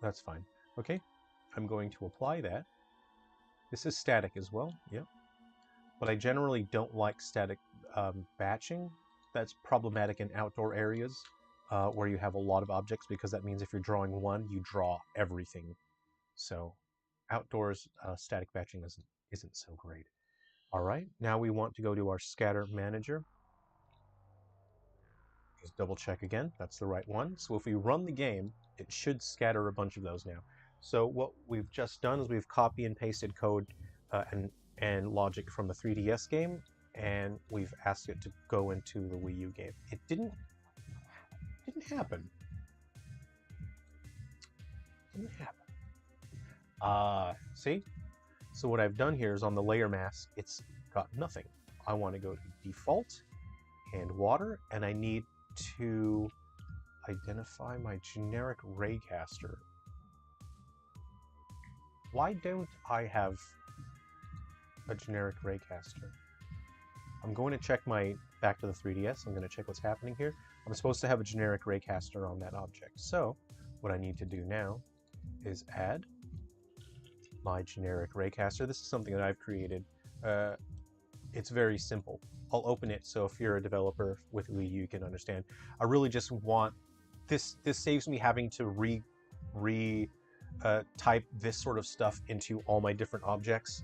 That's fine. Okay. I'm going to apply that. This is static as well. Yep. But I generally don't like static batching. That's problematic in outdoor areas where you have a lot of objects, because that means if you're drawing one, you draw everything. So outdoors, static batching isn't so great. All right, now we want to go to our scatter manager. Just double check again, that's the right one. So if we run the game, it should scatter a bunch of those now. So what we've just done is we've copy and pasted code and logic from the 3DS game, and we've asked it to go into the Wii U game. It didn't happen. Didn't happen. See? So what I've done here is on the layer mask, it's got nothing. I want to go to default and water, and I need to identify my generic raycaster. Why don't I have a generic raycaster? I'm going to check back to the 3DS. I'm going to check what's happening here. I'm supposed to have a generic raycaster on that object. So what I need to do now is add my generic raycaster. This is something that I've created. It's very simple. I'll open it so if you're a developer with Wii U, you can understand. I really just want this. This saves me having to type this sort of stuff into all my different objects.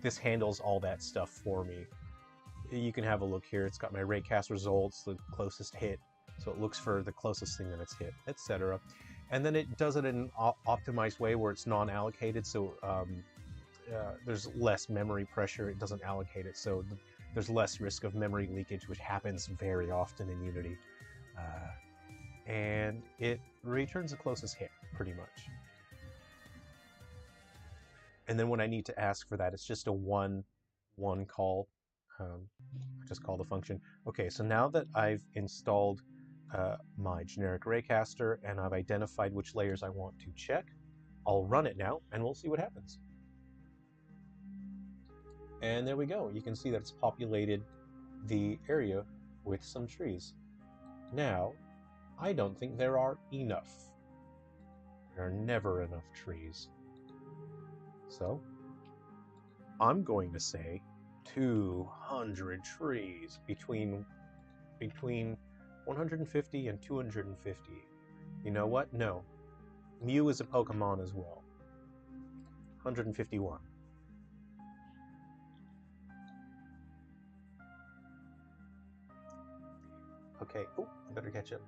This handles all that stuff for me. You can have a look here. It's got my raycast results, the closest hit, so it looks for the closest thing that it's hit, etc. And then it does it in an optimized way where it's non-allocated, so there's less memory pressure. It doesn't allocate it, so there's less risk of memory leakage, which happens very often in Unity. And it returns the closest hit, pretty much. And then when I need to ask for that, it's just a one call. I just call the function. Okay, so now that I've installed my generic raycaster and I've identified which layers I want to check, I'll run it now and we'll see what happens. And there we go. You can see that it's populated the area with some trees. Now, I don't think there are enough. There are never enough trees. So, I'm going to say 200 trees, between 150 and 250. You know what? No. Mew is a Pokemon as well. 151. Okay. Oh, I better catch up.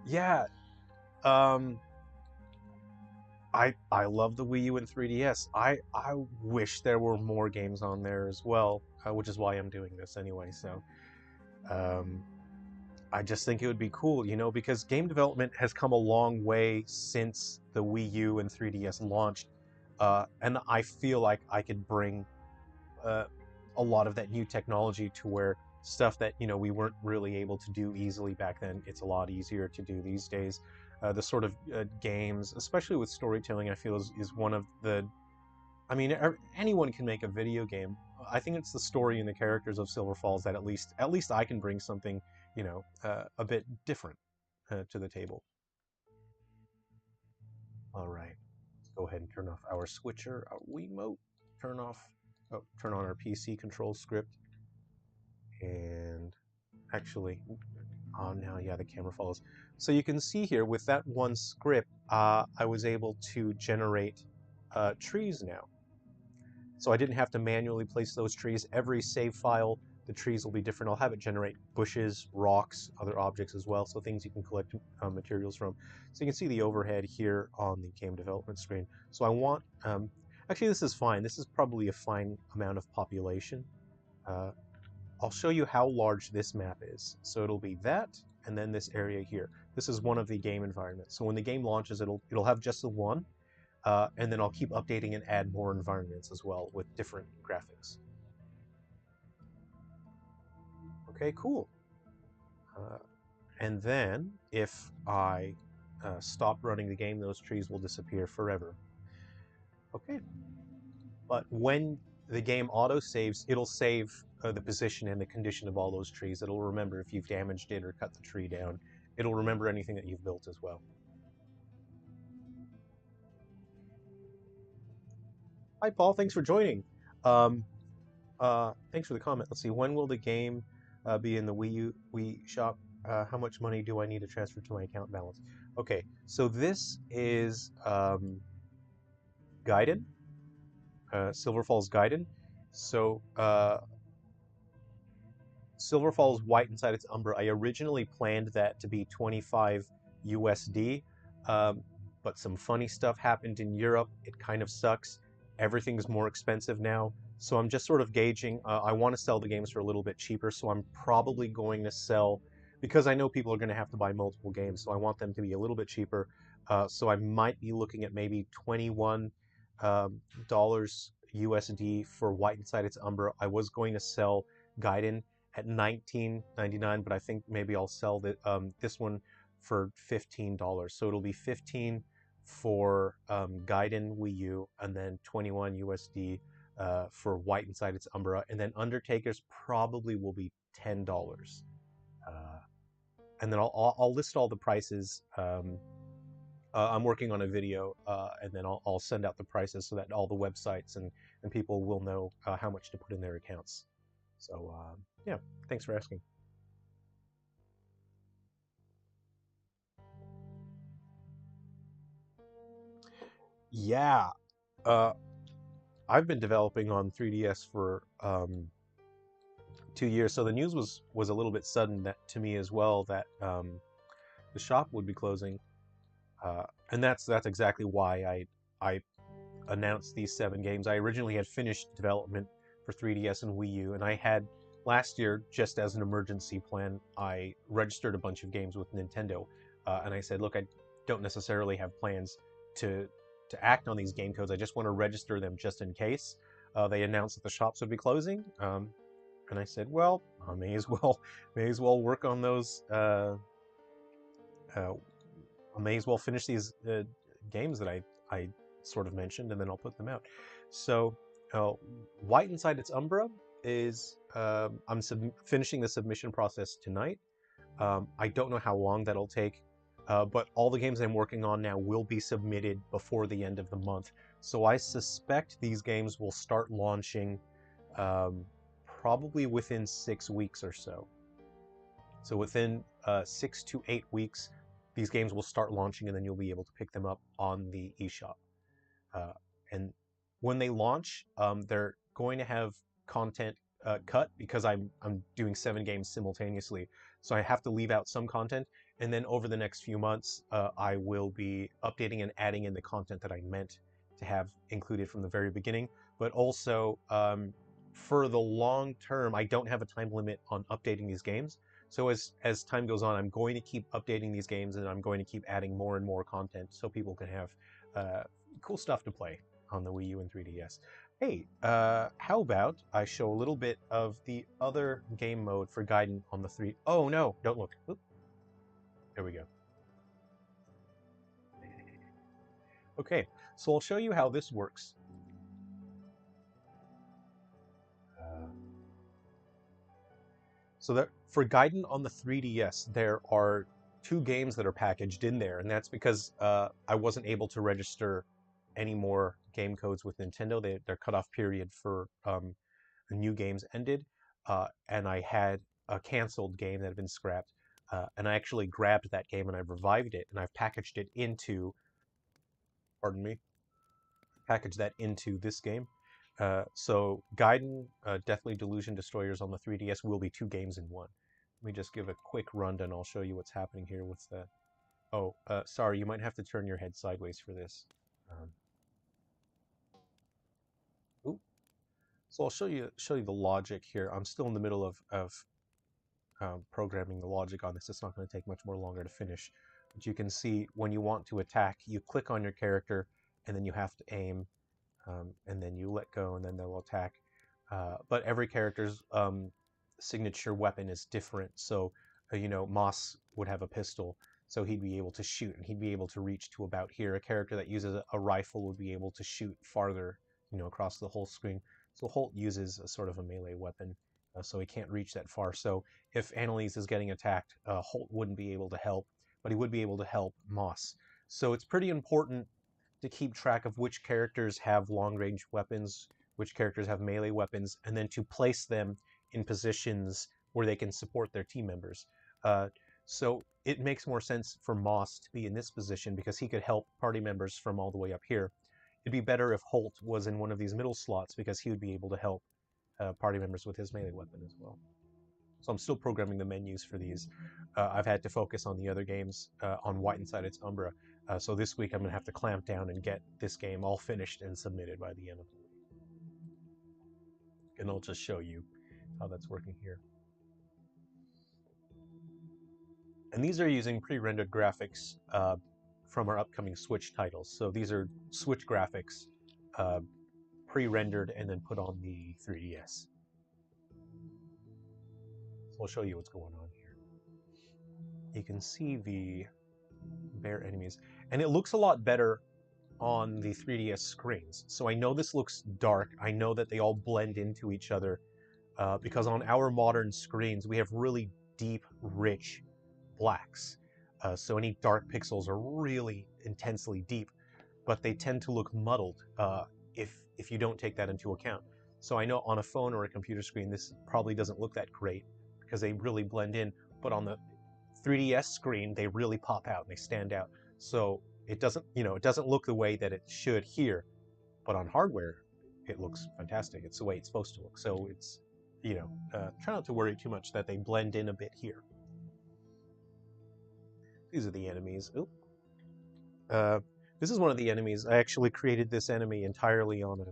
Yeah. I love the Wii U and 3DS. I wish there were more games on there as well, which is why I'm doing this anyway. So, I just think it would be cool, you know, because game development has come a long way since the Wii U and 3DS launched, and I feel like I could bring a lot of that new technology to where stuff that, you know, we weren't really able to do easily back then, it's a lot easier to do these days. The sort of games, especially with storytelling, I feel is one of the... I mean, anyone can make a video game. I think it's the story and the characters of Silver Falls that at least I can bring something, you know, a bit different to the table. All right, let's go ahead and turn off our switcher, our Wiimote, turn on our PC control script, and actually, Oh, now, yeah, the camera follows. So you can see here with that one script, I was able to generate trees now. So I didn't have to manually place those trees. Every save file, the trees will be different. I'll have it generate bushes, rocks, other objects as well, so things you can collect materials from. So you can see the overhead here on the game development screen. So I want, actually this is fine. This is probably a fine amount of population. Uh, I'll show you how large this map is. So it'll be that, and then this area here. This is one of the game environments. So when the game launches, it'll have just the one, and then I'll keep updating and add more environments as well with different graphics. Okay, cool. Uh, and then if I stop running the game, those trees will disappear forever. Okay, but when the game auto saves, it'll save the position and the condition of all those trees. It'll remember if you've damaged it or cut the tree down. It'll remember anything that you've built as well. Hi, Paul. Thanks for joining. Um, thanks for the comment. Let's see. When will the game be in the Wii U Wii shop? How much money do I need to transfer to my account balance? Okay, so this is Gaiden, Silver Falls Gaiden. So Silver Falls white inside its Umbra. I originally planned that to be 25 USD, um, but some funny stuff happened in Europe. It kind of sucks. Everything's more expensive now. So I'm just sort of gauging. I want to sell the games for a little bit cheaper, so I'm probably going to sell, because I know people are going to have to buy multiple games, so I want them to be a little bit cheaper. So I might be looking at maybe $21 dollars USD for white inside its Umbra. I was going to sell Gaiden at $19.99, but I think maybe I'll sell this one for $15. So it'll be 15 for Gaiden Wii U, and then 21 USD for White Inside Its Umbra, and then Undertaker's probably will be $10. Uh, and then I'll list all the prices. I'm working on a video, and then I'll send out the prices so that all the websites and people will know how much to put in their accounts. So yeah, thanks for asking. Yeah, uh, I've been developing on 3DS for 2 years, so the news was a little bit sudden that to me as well that the shop would be closing, and that's exactly why I announced these 7 games. I originally had finished development for 3DS and Wii U, and I had last year, just as an emergency plan, I registered a bunch of games with Nintendo, and I said, look, I don't necessarily have plans to to act on these game codes. I just want to register them just in case. They announced that the shops would be closing, and I said, well, I may as well work on those. Uh, I may as well finish these games that I sort of mentioned, and then I'll put them out. So, White Inside Its Umbra is I'm finishing the submission process tonight. I don't know how long that'll take, but all the games I'm working on now will be submitted before the end of the month. So I suspect these games will start launching um, probably within 6 weeks or so. So within 6 to 8 weeks, these games will start launching, and then you'll be able to pick them up on the eShop. Uh, and when they launch, they're going to have content cut because I'm doing 7 games simultaneously, so I have to leave out some content. And then over the next few months, I will be updating and adding in the content that I meant to have included from the very beginning. But also, for the long term, I don't have a time limit on updating these games. So as time goes on, I'm going to keep updating these games, and I'm going to keep adding more and more content so people can have cool stuff to play on the Wii U and 3DS. Hey, how about I show a little bit of the other game mode for Gaiden on the 3... Oh no, don't look. Oop, there we go. Okay, so I'll show you how this works. Uh, so that for Gaiden on the 3DS, there are 2 games that are packaged in there, and that's because I wasn't able to register any more game codes with Nintendo. Their cutoff period for new games ended, and I had a canceled game that had been scrapped. and I actually grabbed that game and I've revived it and I've packaged it into, pardon me, packaged that into this game. So Gaiden, Deathly Delusion Destroyers on the 3DS will be 2 games in one. Let me just give a quick rundown. I'll show you what's happening here with the... Oh, sorry, you might have to turn your head sideways for this. Ooh. So I'll show you the logic here. I'm still in the middle of programming the logic on this. It's not going to take much more longer to finish. But you can see when you want to attack, you click on your character, and then you have to aim, and then you let go, and then they'll attack. But every character's signature weapon is different. So, you know, Moss would have a pistol, so he'd be able to shoot, and he'd be able to reach to about here. A character that uses a rifle would be able to shoot farther, you know, across the whole screen. So Holt uses a sort of a melee weapon, so he can't reach that far. So if Annalise is getting attacked, Holt wouldn't be able to help, but he would be able to help Moss. So it's pretty important to keep track of which characters have long-range weapons, which characters have melee weapons, and then to place them in positions where they can support their team members. So it makes more sense for Moss to be in this position because he could help party members from all the way up here. It'd be better if Holt was in one of these middle slots because he would be able to help party members with his melee weapon as well. So I'm still programming the menus for these. I've had to focus on the other games on White Inside Its Umbra. So this week I'm going to have to clamp down and get this game all finished and submitted by the end of the week. And I'll just show you how that's working here. And these are using pre-rendered graphics from our upcoming Switch titles. So these are Switch graphics pre-rendered and then put on the 3DS. So I'll show you what's going on here. You can see the bare enemies, and it looks a lot better on the 3DS screens. So I know this looks dark. I know that they all blend into each other because on our modern screens we have really deep, rich blacks. So any dark pixels are really intensely deep, but they tend to look muddled if you don't take that into account. So I know on a phone or a computer screen this probably doesn't look that great because they really blend in, but on the 3DS screen they really pop out and they stand out. So it doesn't, you know, it doesn't look the way that it should here, but on hardware it looks fantastic. It's the way it's supposed to look. So it's, you know, try not to worry too much that they blend in a bit here. These are the enemies. Oop. This is one of the enemies. I actually created this enemy entirely on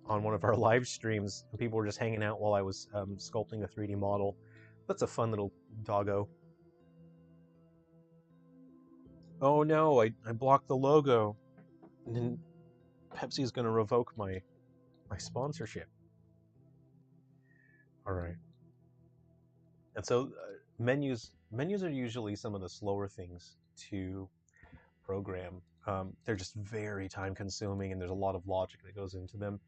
one of our live streams. People were just hanging out while I was sculpting a 3D model. That's a fun little doggo. Oh no, I blocked the logo. And then Pepsi's going to revoke my sponsorship. All right. And so menus are usually some of the slower things to program. They're just very time consuming and there's a lot of logic that goes into them.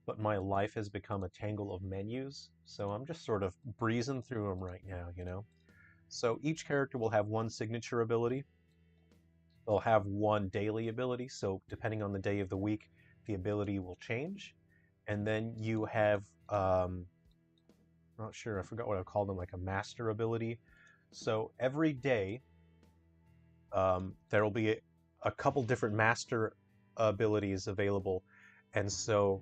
But my life has become a tangle of menus, so I'm just sort of breezing through them right now, you know? So each character will have one signature ability. They'll have one daily ability, so depending on the day of the week, the ability will change. And then you have, I'm not sure, I forgot what I called them, like a master ability. So every day, there will be a couple different master abilities available. And so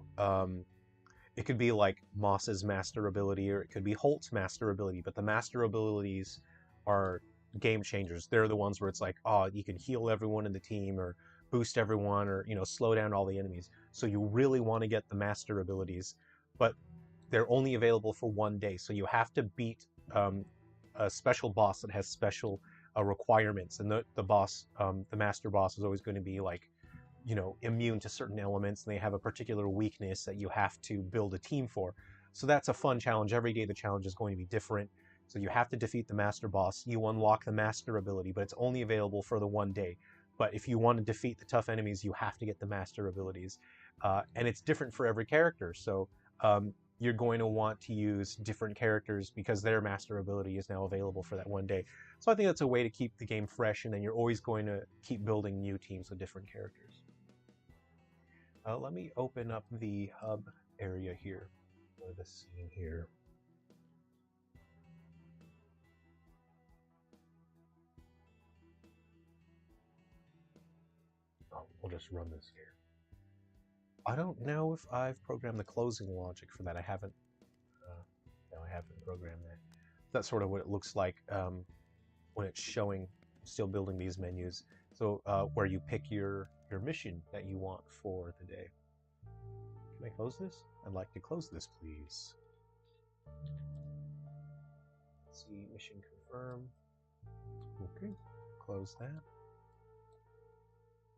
it could be like Moss's master ability, or it could be Holt's master ability, but the master abilities are game changers. They're the ones where it's like, oh, you can heal everyone in the team, or boost everyone, or, you know, slow down all the enemies. So you really want to get the master abilities, but they're only available for one day. So you have to beat a special boss that has special requirements, and the boss, the master boss, is always going to be like, you know, immune to certain elements, and they have a particular weakness that you have to build a team for. So that's a fun challenge. Every day the challenge is going to be different. So you have to defeat the master boss. You unlock the master ability, but it's only available for the one day. But if you want to defeat the tough enemies, you have to get the master abilities. And it's different for every character. So you're going to want to use different characters because their master ability is now available for that one day. So I think that's a way to keep the game fresh, and then you're always going to keep building new teams with different characters. Let me open up the hub area here, or the scene here. we'll just run this here. I don't know if I've programmed the closing logic for that. I haven't. No, I haven't programmed that. That's sort of what it looks like when it's showing, still building these menus. So where you pick your mission that you want for the day. Can I close this? I'd like to close this, please. Let's see, mission confirm. Okay, close that.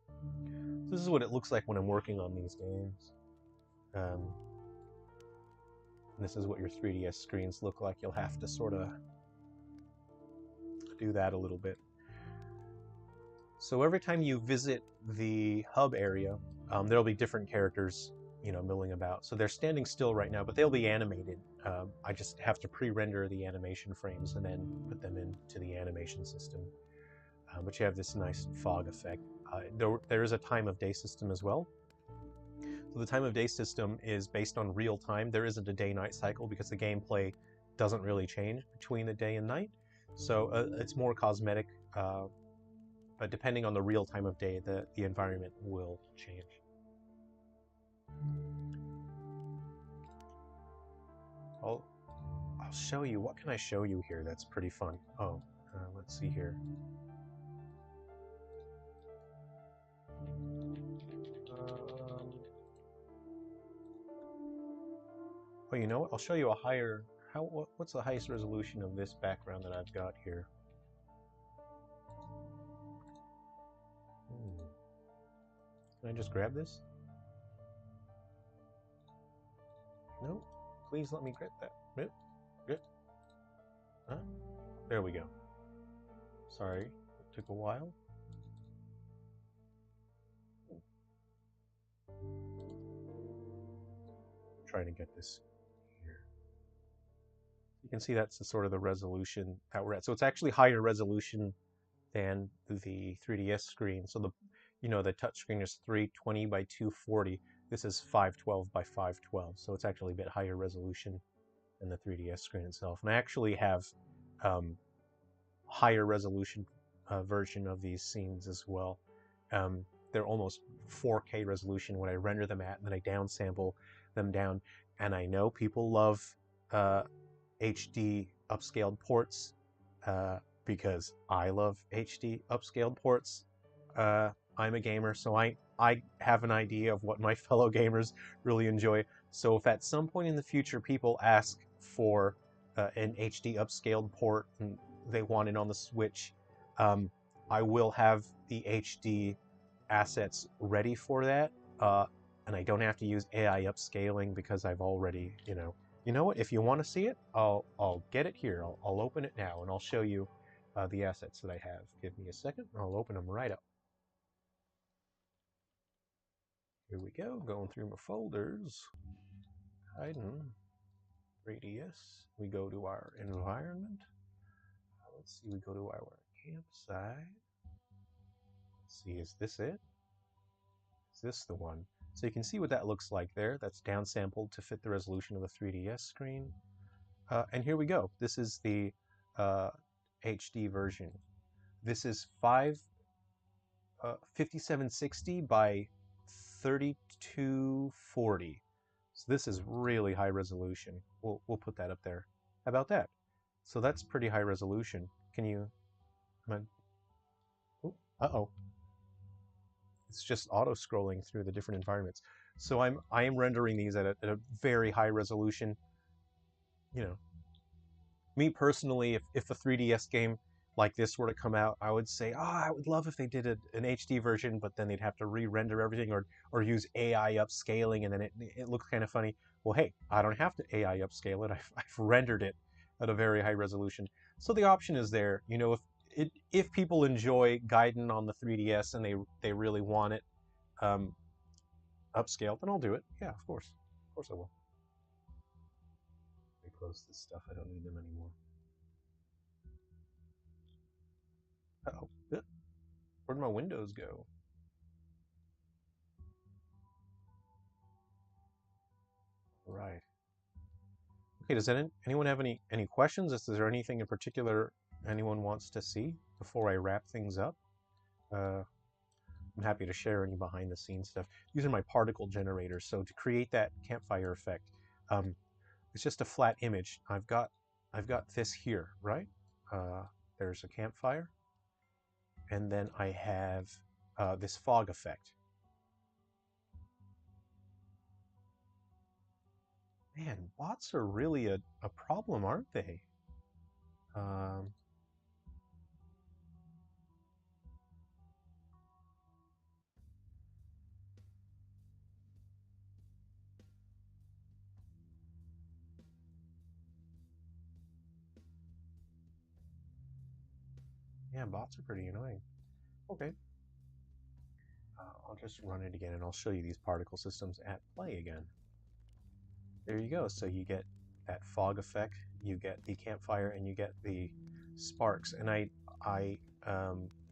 So this is what it looks like when I'm working on these games. And this is what your 3DS screens look like. You'll have to sort of do that a little bit. So every time you visit the hub area, there'll be different characters, you know, milling about. So they're standing still right now, but they'll be animated. I just have to pre-render the animation frames and then put them into the animation system. But you have this nice fog effect. There is a time of day system as well. So the time of day system is based on real time. There isn't a day-night cycle because the gameplay doesn't really change between the day and night. So it's more cosmetic, but depending on the real time of day, the environment will change. I'll show you. What can I show you here that's pretty fun? Oh, let's see here. Oh, you know what? I'll show you a higher... What's the highest resolution of this background that I've got here? Can I just grab this? No. Please let me grab that. Nope. Good. Huh? There we go. Sorry, it took a while. Trying to get this here. You can see that's the sort of the resolution that we're at. So it's actually higher resolution than the 3DS screen. So the touch screen is 320 by 240. This is 512 by 512. So it's actually a bit higher resolution than the 3DS screen itself. And I actually have higher resolution version of these scenes as well. They're almost 4K resolution when I render them at, and then I downsample them down. And I know people love HD upscaled ports because I love HD upscaled ports. I'm a gamer, so I have an idea of what my fellow gamers really enjoy. So if at some point in the future people ask for an HD upscaled port and they want it on the Switch, I will have the HD assets ready for that, and I don't have to use AI upscaling because I've already, you know what? If you want to see it, I'll get it here. I'll open it now and I'll show you the assets that I have. Give me a second. I'll open them right up. Here we go. Going through my folders. Gaiden, 3DS. We go to our environment. Let's see. We go to our campsite. Let's see. Is this it? Is this the one? So you can see what that looks like there. That's downsampled to fit the resolution of the 3DS screen. And here we go. This is the HD version. This is 5760 by 3240. So this is really high resolution. We'll put that up there. How about that? So that's pretty high resolution. Can you... Uh-oh. It's just auto-scrolling through the different environments. So I am rendering these at a very high resolution. You know, me personally, if a 3DS game like this were to come out, I would say, I would love if they did an HD version, but then they'd have to re-render everything or use AI upscaling, and then it looks kind of funny. Well, hey, I don't have to AI upscale it. I've rendered it at a very high resolution. So the option is there. You know, if people enjoy Gaiden on the 3DS and they really want it upscaled, then I'll do it. Yeah, of course I will. Let me close this stuff. I don't need them anymore. Uh-oh. Where'd my windows go? Right. Okay, does anyone have any questions? Is there anything in particular anyone wants to see before I wrap things up? I'm happy to share any behind the scenes stuff. These are my particle generators. So to create that campfire effect, um, it's just a flat image. I've got this here, right? There's a campfire, and then I have this fog effect. Man, bots are really a problem, aren't they? Um, yeah, bots are pretty annoying. Okay, I'll just run it again and I'll show you these particle systems at play again. There you go. So you get that fog effect, you get the campfire, and you get the sparks. And I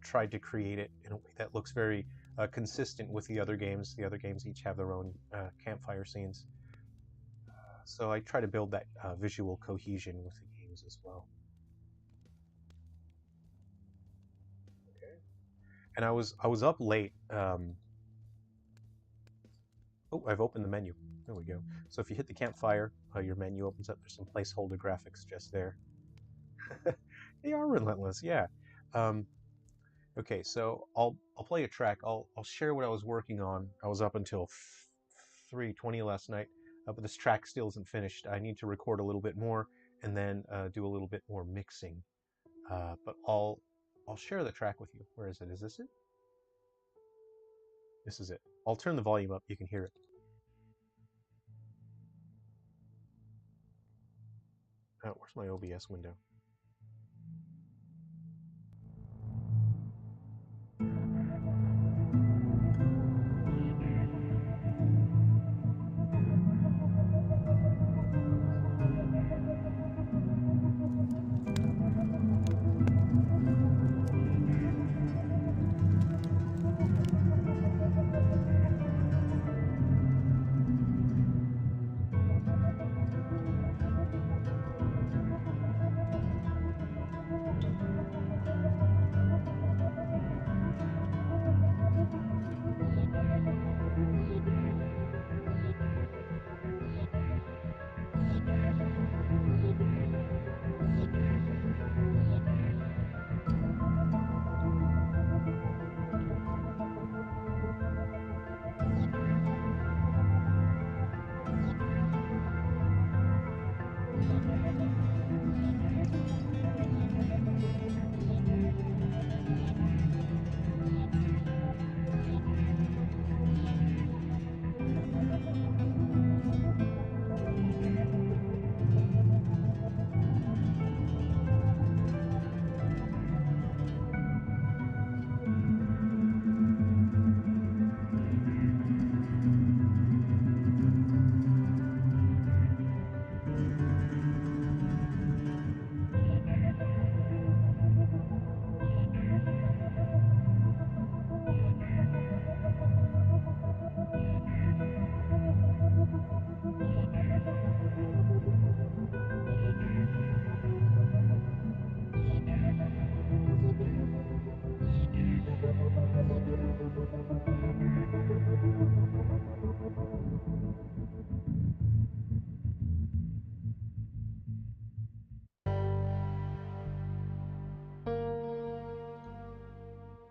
tried to create it in a way that looks very consistent with the other games. The other games each have their own campfire scenes. So I try to build that visual cohesion with the games as well. Okay. And I was up late. Oh, I've opened the menu. There we go. So if you hit the campfire, your menu opens up. There's some placeholder graphics just there. They are relentless, yeah. Um, okay, so I'll play a track. I'll share what I was working on. I was up until 3:20 last night, but this track still isn't finished. I need to record a little bit more and then do a little bit more mixing. But I'll share the track with you. Where is it? Is this it? This is it. I'll turn the volume up. You can hear it. Where's my OBS window?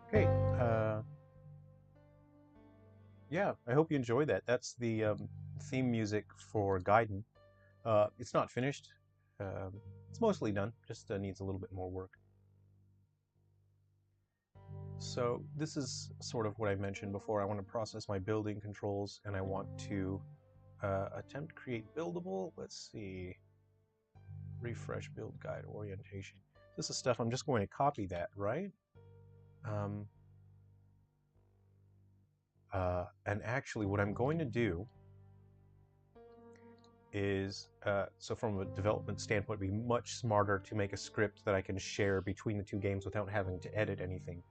Okay. Yeah, I hope you enjoy that. That's the theme music for Gaiden. It's not finished. It's mostly done. Just needs a little bit more work. So this is sort of what I mentioned before. I want to process my building controls, and I want to attempt to create buildable. Let's see. Refresh build guide orientation. This is stuff I'm just going to copy that, right? Um, and actually, what I'm going to do is, so from a development standpoint, it'd be much smarter to make a script that I can share between the two games without having to edit anything.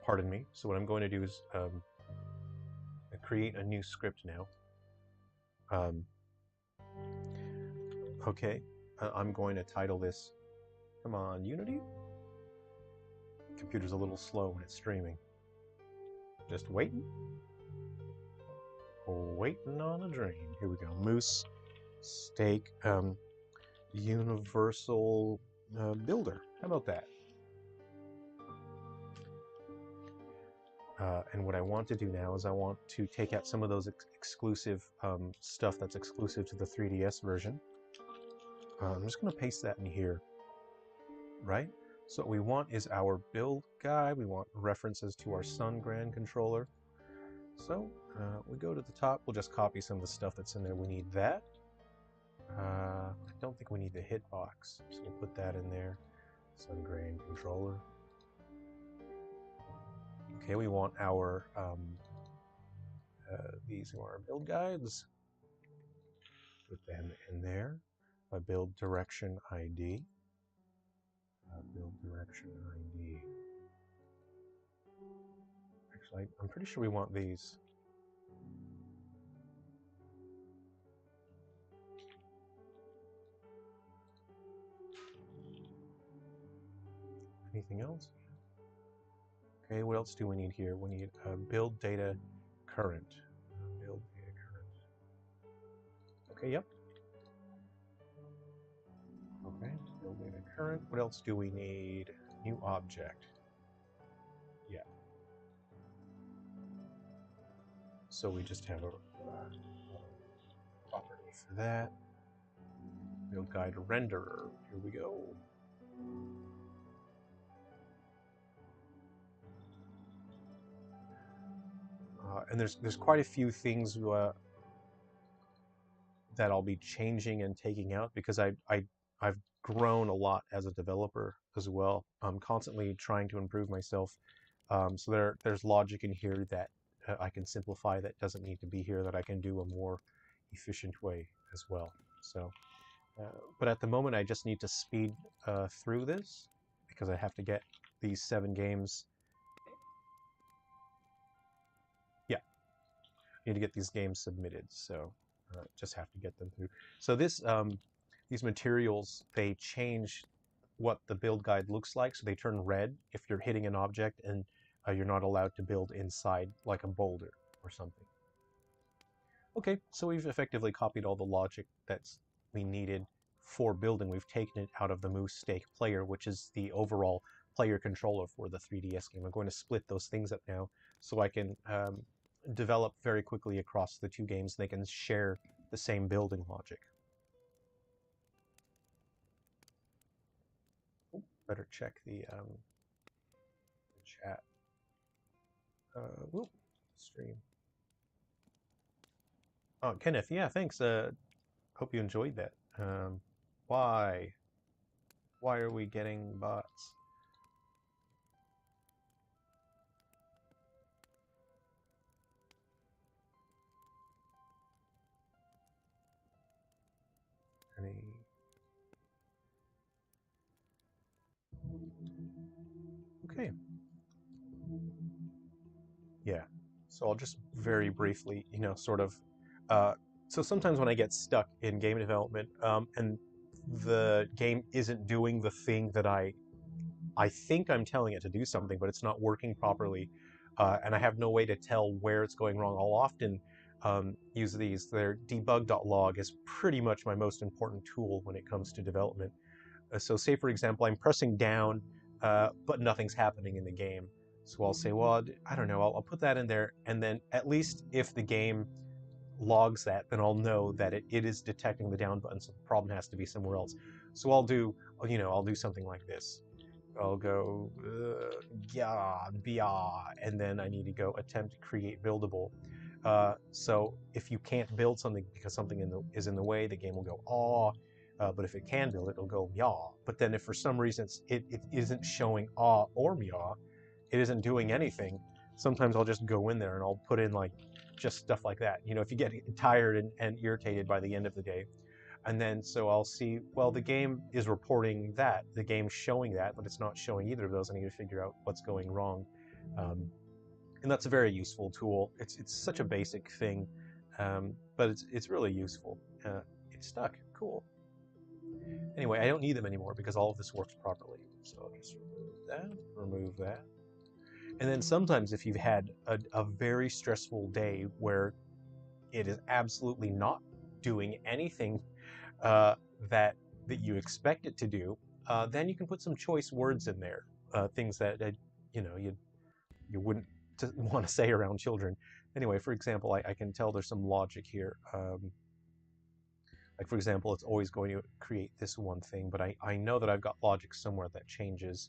Pardon me. So what I'm going to do is create a new script now. Okay, I'm going to title this, come on, Unity? Computer's a little slow when it's streaming. Just waiting. Waiting on a drain. Here we go. Moose, steak, universal builder. How about that? And what I want to do now is I want to take out some of those exclusive stuff that's exclusive to the 3DS version. I'm just going to paste that in here, right? So what we want is our build guide. We want references to our Sun Grand controller. So we go to the top. We'll just copy some of the stuff that's in there. We need that. I don't think we need the hitbox, so we'll put that in there. Sun Grand controller. Okay, we want our these are our build guides. Put them in there. A build direction ID. Build direction ID. Actually, I'm pretty sure we want these. Anything else? Okay, what else do we need here? We need build data current. Build data current. Okay, yep. Okay, build data current. What else do we need? New object. Yeah. So we just have a property for that. Build guide renderer. Here we go. And there's quite a few things that I'll be changing and taking out because I've grown a lot as a developer as well. I'm constantly trying to improve myself. So there's logic in here that I can simplify that doesn't need to be here, that I can do a more efficient way as well. So, but at the moment I just need to speed through this because I have to get these 7 games. Yeah, I need to get these games submitted, so just have to get them through. So this these materials, they change what the build guide looks like, so they turn red if you're hitting an object and you're not allowed to build inside like a boulder or something. Okay, so we've effectively copied all the logic that's we needed for building. We've taken it out of the Moose Steak player, which is the overall player controller for the 3DS game. I'm going to split those things up now so I can develop very quickly across the 2 games. They can share the same building logic. Ooh, better check the chat. Whoop, stream. Oh, Kenneth, yeah, thanks. Hope you enjoyed that. Why? Why are we getting bots? Okay. Yeah. So I'll just very briefly, sort of. So sometimes when I get stuck in game development, and the game isn't doing the thing that I think I'm telling it to do something, but it's not working properly, and I have no way to tell where it's going wrong, I'll often use these. Their debug.log is pretty much my most important tool when it comes to development. So say, for example, I'm pressing down, but nothing's happening in the game. So I'll say, well, I don't know, I'll put that in there, and then at least if the game logs that, then I'll know that it is detecting the down button, so the problem has to be somewhere else. So I'll do something like this. I'll go, yeah, and then I need to go attempt to create buildable. So if you can't build something because something is in the way, the game will go, aw. But if it can build it, it'll go yaw. But then if for some reason it isn't showing aw or meow, it isn't doing anything, sometimes I'll just go in there and I'll put in like just stuff like that. If you get tired and irritated by the end of the day. And then so I'll see, well, the game is reporting that, the game's showing that, but it's not showing either of those. I need to figure out what's going wrong. And that's a very useful tool. It's such a basic thing, but it's really useful. It's stuck. Cool. Anyway, I don't need them anymore because all of this works properly. So I'll just remove that, remove that. And then sometimes if you've had a very stressful day where it is absolutely not doing anything uh, that you expect it to do, then you can put some choice words in there, things that you know you wouldn't want to say around children. Anyway, for example, I can tell there's some logic here. Like for example, it's always going to create this one thing, but I know that I've got logic somewhere that changes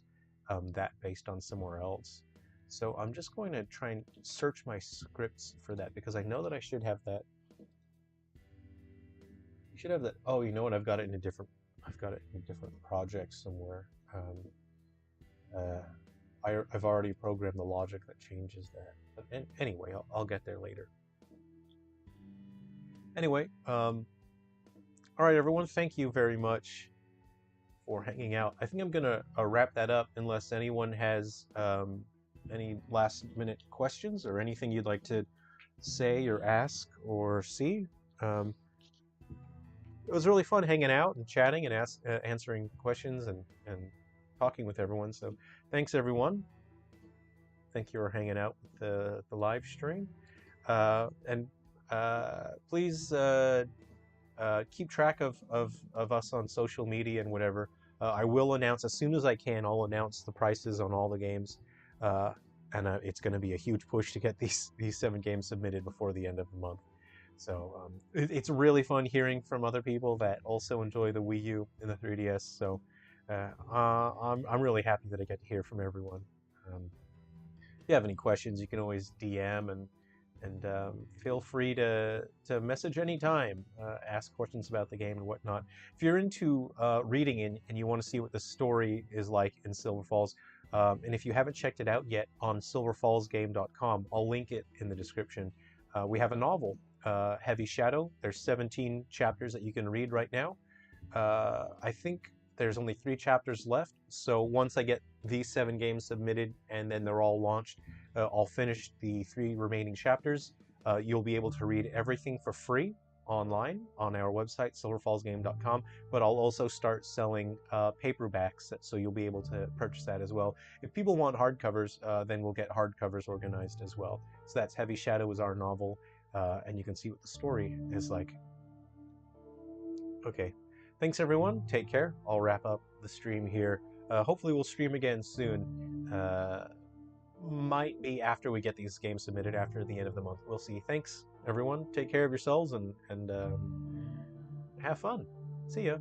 that based on somewhere else. So I'm just going to try and search my scripts for that because I know that I should have that. You should have that. Oh, you know what? I've got it in a different project somewhere. Uh, I've already programmed the logic that changes that. But anyway, I'll get there later. Anyway, all right, everyone. Thank you very much for hanging out. I think I'm gonna wrap that up unless anyone has any last minute questions or anything you'd like to say or ask or see. It was really fun hanging out and chatting and answering questions and talking with everyone. So thanks, everyone. Thank you for hanging out with the live stream. And please keep track of us on social media and whatever. I will announce as soon as I can. I'll announce the prices on all the games, and it's going to be a huge push to get these 7 games submitted before the end of the month. So it's really fun hearing from other people that also enjoy the Wii U and the 3DS. So I'm really happy that I get to hear from everyone. If you have any questions, you can always DM and feel free to message anytime, ask questions about the game and whatnot. If you're into reading and you want to see what the story is like in Silver Falls, and if you haven't checked it out yet on silverfallsgame.com, I'll link it in the description. We have a novel, Heavy Shadow. There's 17 chapters that you can read right now. I think there's only 3 chapters left, so once I get these 7 games submitted and then they're all launched, I'll finish the 3 remaining chapters. You'll be able to read everything for free online on our website, silverfallsgame.com, but I'll also start selling paperbacks, so you'll be able to purchase that as well. If people want hardcovers, then we'll get hardcovers organized as well. So that's Heavy Shadow is our novel, and you can see what the story is like. Okay, thanks everyone, take care. I'll wrap up the stream here. Hopefully we'll stream again soon. Might be after we get these games submitted after the end of the month. We'll see. Thanks, everyone. Take care of yourselves and have fun. See ya.